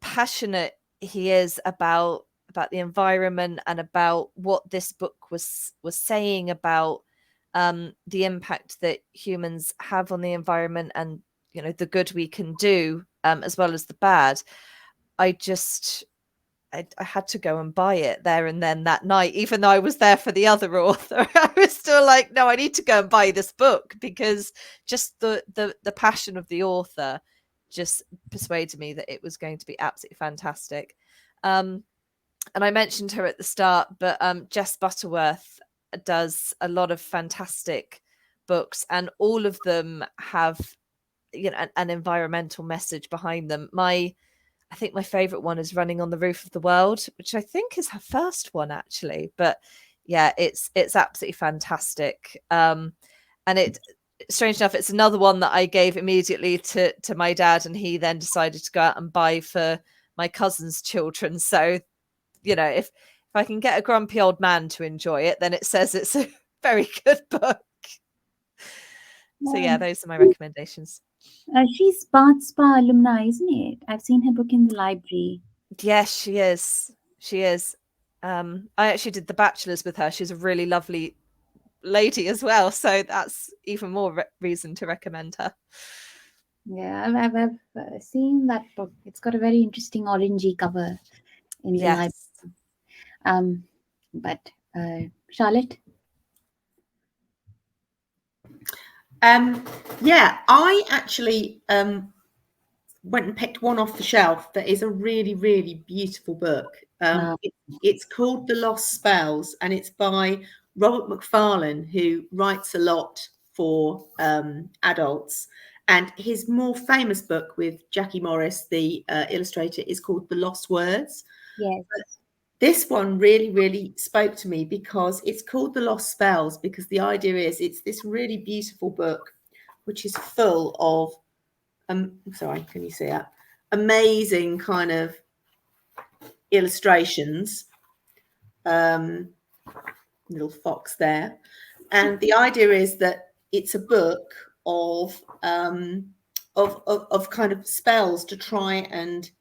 Speaker 3: passionate he is about the environment and about what this book was saying about the impact that humans have on the environment, and the good we can do as well as the bad. I had to go and buy it there and then that night, even though I was there for the other author. I was still like, no, I need to go and buy this book, because just the passion of the author just persuaded me that it was going to be absolutely fantastic. And I mentioned her at the start, but Jess Butterworth does a lot of fantastic books, and all of them have, you know, an environmental message behind them. I think my favorite one is Running on the Roof of the World, which I think is her first one actually. But yeah, it's absolutely fantastic. And it, strange enough, it's another one that I gave immediately to my dad, and he then decided to go out and buy for my cousin's children. So, you know, if I can get a grumpy old man to enjoy it, then it says it's a very good book. So yeah, those are my recommendations.
Speaker 1: She's Bath Spa alumni, isn't it? I've seen her book in the library.
Speaker 3: Yes, she is. She is. I actually did the bachelor's with her. She's a really lovely lady as well, so that's even more reason to recommend her.
Speaker 1: Yeah, I've seen that book. It's got a very interesting orangey cover in the library. But Charlotte?
Speaker 5: Yeah, I actually went and picked one off the shelf that is a really, really beautiful book. It's called The Lost Spells, and it's by Robert Macfarlane, who writes a lot for adults. And his more famous book with Jackie Morris, the illustrator, is called The Lost Words.
Speaker 1: Yes.
Speaker 5: But this one really, really spoke to me because it's called The Lost Spells, because the idea is it's this really beautiful book, which is full of, sorry, can you see that? Amazing kind of illustrations. Little fox there. And the idea is that it's a book of kind of spells to try and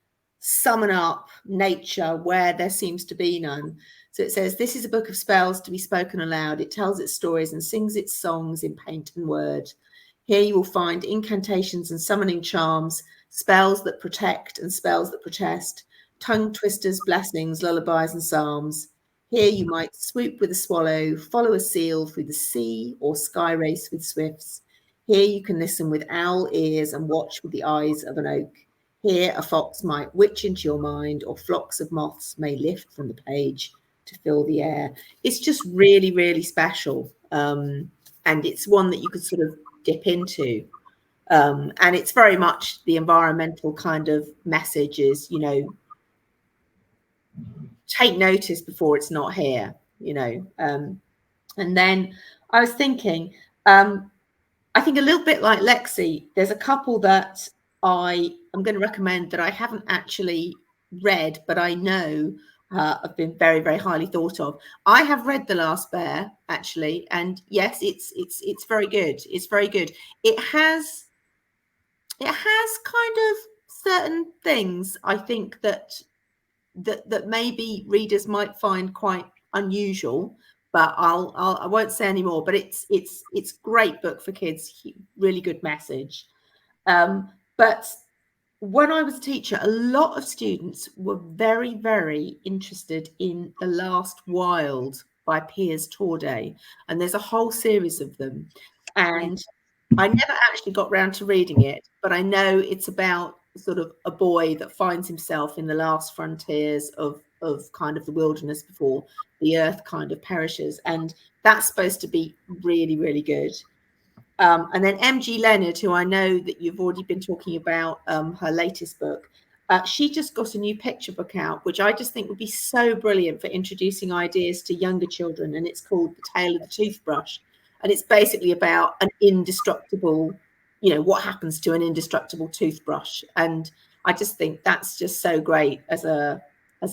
Speaker 5: summon up nature where there seems to be none. So it says, this is a book of spells to be spoken aloud. It tells its stories and sings its songs in paint and word. Here you will find incantations and summoning charms, spells that protect and spells that protest, tongue twisters, blessings, lullabies and psalms. Here you might swoop with a swallow, follow a seal through the sea, or sky race with swifts. Here you can listen with owl ears and watch with the eyes of an oak. Here a fox might witch into your mind, or flocks of moths may lift from the page to fill the air. It's just really, really special. And it's one that you could sort of dip into. And it's very much the environmental kind of message is, you know, take notice before it's not here, you know. And then I was thinking, I think a little bit like Lexi, there's a couple that I am going to recommend that I haven't actually read, but I know have been very, very highly thought of. I have read The Last Bear, actually, and yes, it's very good. It's very good. It has kind of certain things I think that maybe readers might find quite unusual, but I won't say any more. But it's great book for kids, really good message. But when I was a teacher, a lot of students were very, very interested in The Last Wild by Piers Torday, and there's a whole series of them. And I never actually got round to reading it, but I know it's about sort of a boy that finds himself in the last frontiers of kind of the wilderness before the earth kind of perishes, and that's supposed to be really, really good. And then MG Leonard, who I know that you've already been talking about, her latest book, she just got a new picture book out, which I just think would be so brilliant for introducing ideas to younger children, and it's called The Tale of the Toothbrush. And it's basically about an indestructible, you know, what happens to an indestructible toothbrush. And I just think that's just so great as a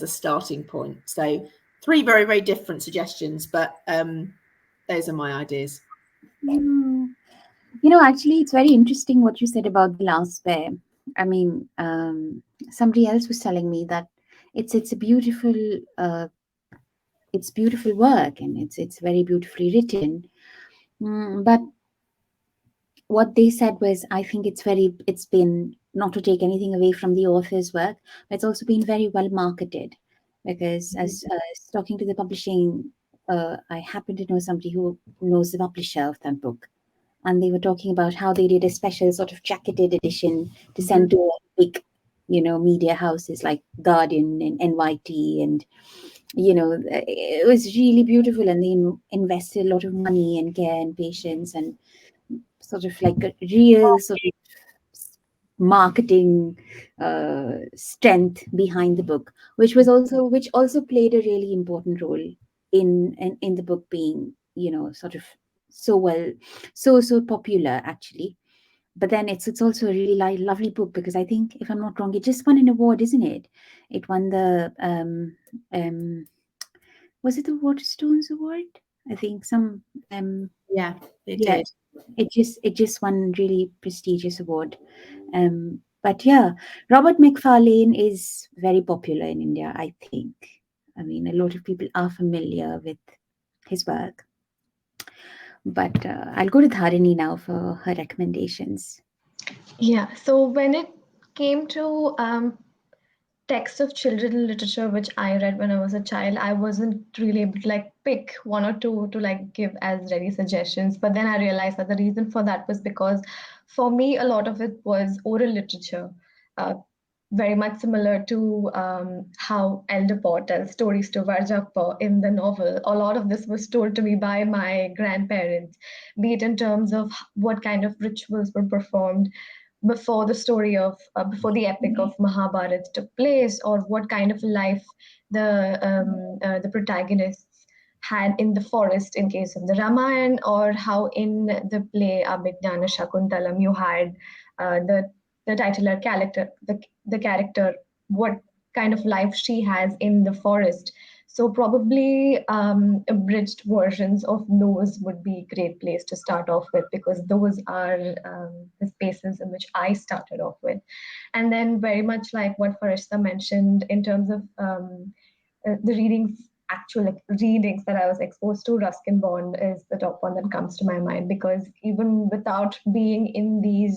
Speaker 5: starting point. So 3 very, very different suggestions, but those are my ideas.
Speaker 1: You know, actually, it's very interesting what you said about The Last Bear. I mean, somebody else was telling me that it's a beautiful work, and it's very beautifully written. But what they said was, I think it's been, not to take anything away from the author's work, but it's also been very well marketed, because as talking to the publishing, I happen to know somebody who knows the publisher of that book, and they were talking about how they did a special sort of jacketed edition to send to big, media houses like Guardian and NYT, and it was really beautiful, and they invested a lot of money and care and patience and sort of like a real sort of marketing strength behind the book, which also played a really important role in the book being sort of so well, so popular actually. But then it's also a really lovely book, because I think, if I'm not wrong, it just won an award, isn't it? It won the um was it the Waterstones Award? I think some
Speaker 5: Yeah, it
Speaker 1: yeah,
Speaker 5: did.
Speaker 1: it just won really prestigious award. But yeah, Robert McFarlane is very popular in India, I think. I mean, a lot of people are familiar with his work. But I'll go to Dharini now for her recommendations.
Speaker 2: Yeah, so when it came to text of children literature which I read when I was a child, I wasn't really able to like pick one or two to like give as ready suggestions. But then I realized that the reason for that was because for me, a lot of it was oral literature. Uh, Very much similar to how Elder Pot tells stories to Varjakpa in the novel. A lot of this was told to me by my grandparents, be it in terms of what kind of rituals were performed before the story of before the epic of Mahabharata took place, or what kind of life the protagonists had in the forest in case of the Ramayana, or how in the play Abhignana Shakuntalam you had the titular character, the character, what kind of life she has in the forest. So probably abridged versions of those would be a great place to start off with, because those are the spaces in which I started off with. And then very much like what Farishta mentioned in terms of the readings, actual like readings that I was exposed to, Ruskin Bond is the top one that comes to my mind, because even without being in these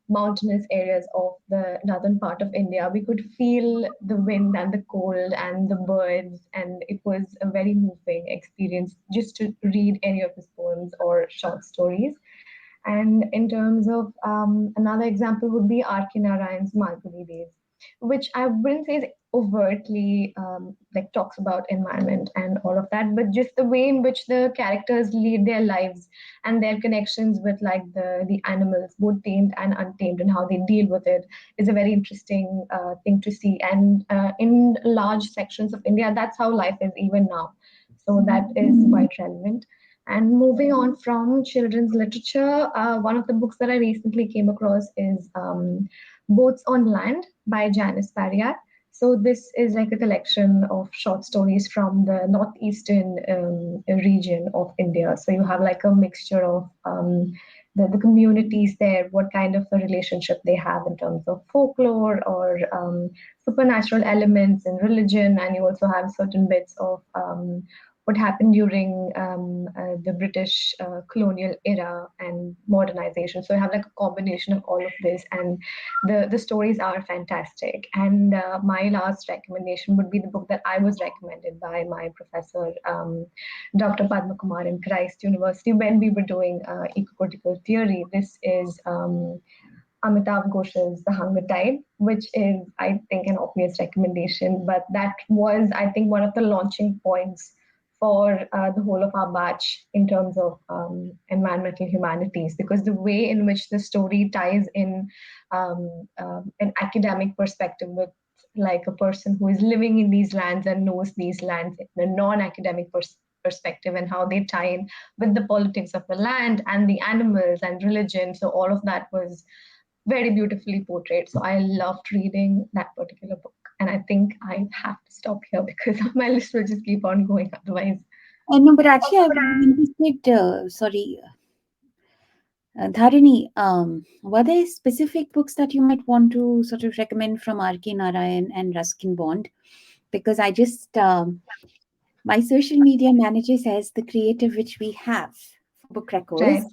Speaker 2: mountainous areas of the northern part of India, we could feel the wind and the cold and the birds, and it was a very moving experience just to read any of his poems or short stories. And in terms of another example would be R.K. Narayan's Malgudi Days, which I wouldn't say is overtly like talks about environment and all of that, but just the way in which the characters lead their lives and their connections with like the animals, both tamed and untamed, and how they deal with it is a very interesting thing to see. And in large sections of India, that's how life is even now. So that is quite relevant. And moving on from children's literature, one of the books that I recently came across is Boats on Land by Janice Parriat. So this is like a collection of short stories from the northeastern region of India. So you have like a mixture of the communities there, what kind of a relationship they have in terms of folklore or supernatural elements in religion, and you also have certain bits of what happened during the British colonial era and modernization. So I have like a combination of all of this, and the stories are fantastic. And my last recommendation would be the book that I was recommended by my professor, Dr. Padma Kumar in Christ University, when we were doing eco-critical theory. This is Amitav Ghosh's The Hunger Tide, which is, I think, an obvious recommendation, but that was, I think, one of the launching points for the whole of our batch in terms of environmental humanities, because the way in which the story ties in an academic perspective with like a person who is living in these lands and knows these lands in a non-academic perspective, and how they tie in with the politics of the land and the animals and religion. So all of that was very beautifully portrayed. So I loved reading that particular book. And I think I have to stop here because my list will just keep on going otherwise.
Speaker 1: No, but actually, I'm interested. Sorry, Dharini, were there specific books that you might want to sort of recommend from R.K. Narayan and Ruskin Bond? Because I just, my social media manager says the creative which we have for Book
Speaker 2: Right.
Speaker 1: Records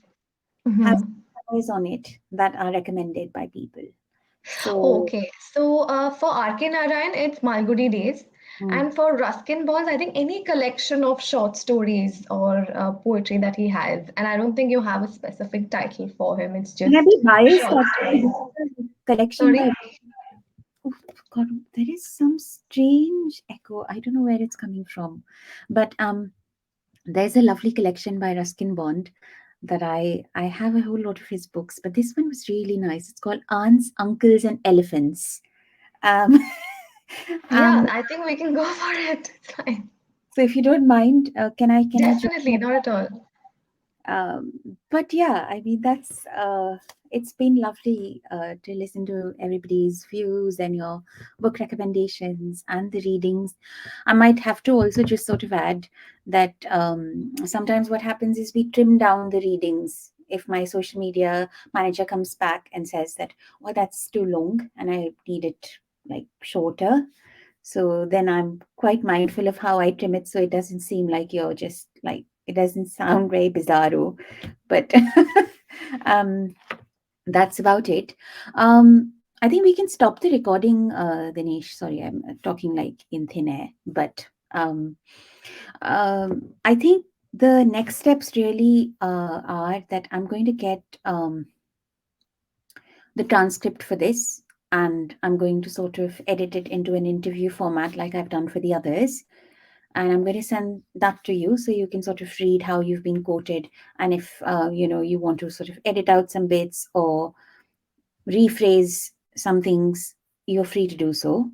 Speaker 1: has
Speaker 2: Mhm.
Speaker 1: covers on it that are recommended by people. So,
Speaker 2: Okay. So for R.K. Narayan, it's Malgudi Days. And for Ruskin Bonds, I think any collection of short stories or poetry that he has, and I don't think you have a specific title for him. It's
Speaker 1: Can I
Speaker 2: just
Speaker 1: be biased
Speaker 2: short
Speaker 1: that
Speaker 2: stories.
Speaker 1: collection by
Speaker 2: Sorry.
Speaker 1: oh God, there is some strange echo. I don't know where it's coming from, but there's a lovely collection by Ruskin Bond that I have a whole lot of his books, but this one was really nice. It's called Aunts, Uncles, and Elephants. Um,
Speaker 2: Yeah, I think we can go for it. It's fine.
Speaker 1: so if you don't mind, can I just
Speaker 2: Definitely, not at all.
Speaker 1: but yeah, I mean that's it's been lovely to listen to everybody's views and your book recommendations and the readings. I might have to also just sort of add that sometimes what happens is we trim down the readings if my social media manager comes back and says that, oh, that's too long and I need it like shorter. So then I'm quite mindful of how I trim it so it doesn't seem like you're just like, it doesn't sound very bizarro, but um, that's about it. I think we can stop the recording, Dinesh. Sorry, I'm talking like in thin air, but I think the next steps really are that I'm going to get the transcript for this, and I'm going to sort of edit it into an interview format like I've done for the others. And I'm going to send that to you so you can sort of read how you've been quoted. And if you want to sort of edit out some bits or rephrase some things, you're free to do so.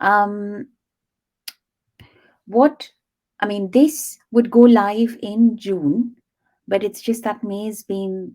Speaker 1: Um, this would go live in June, but it's just that May has been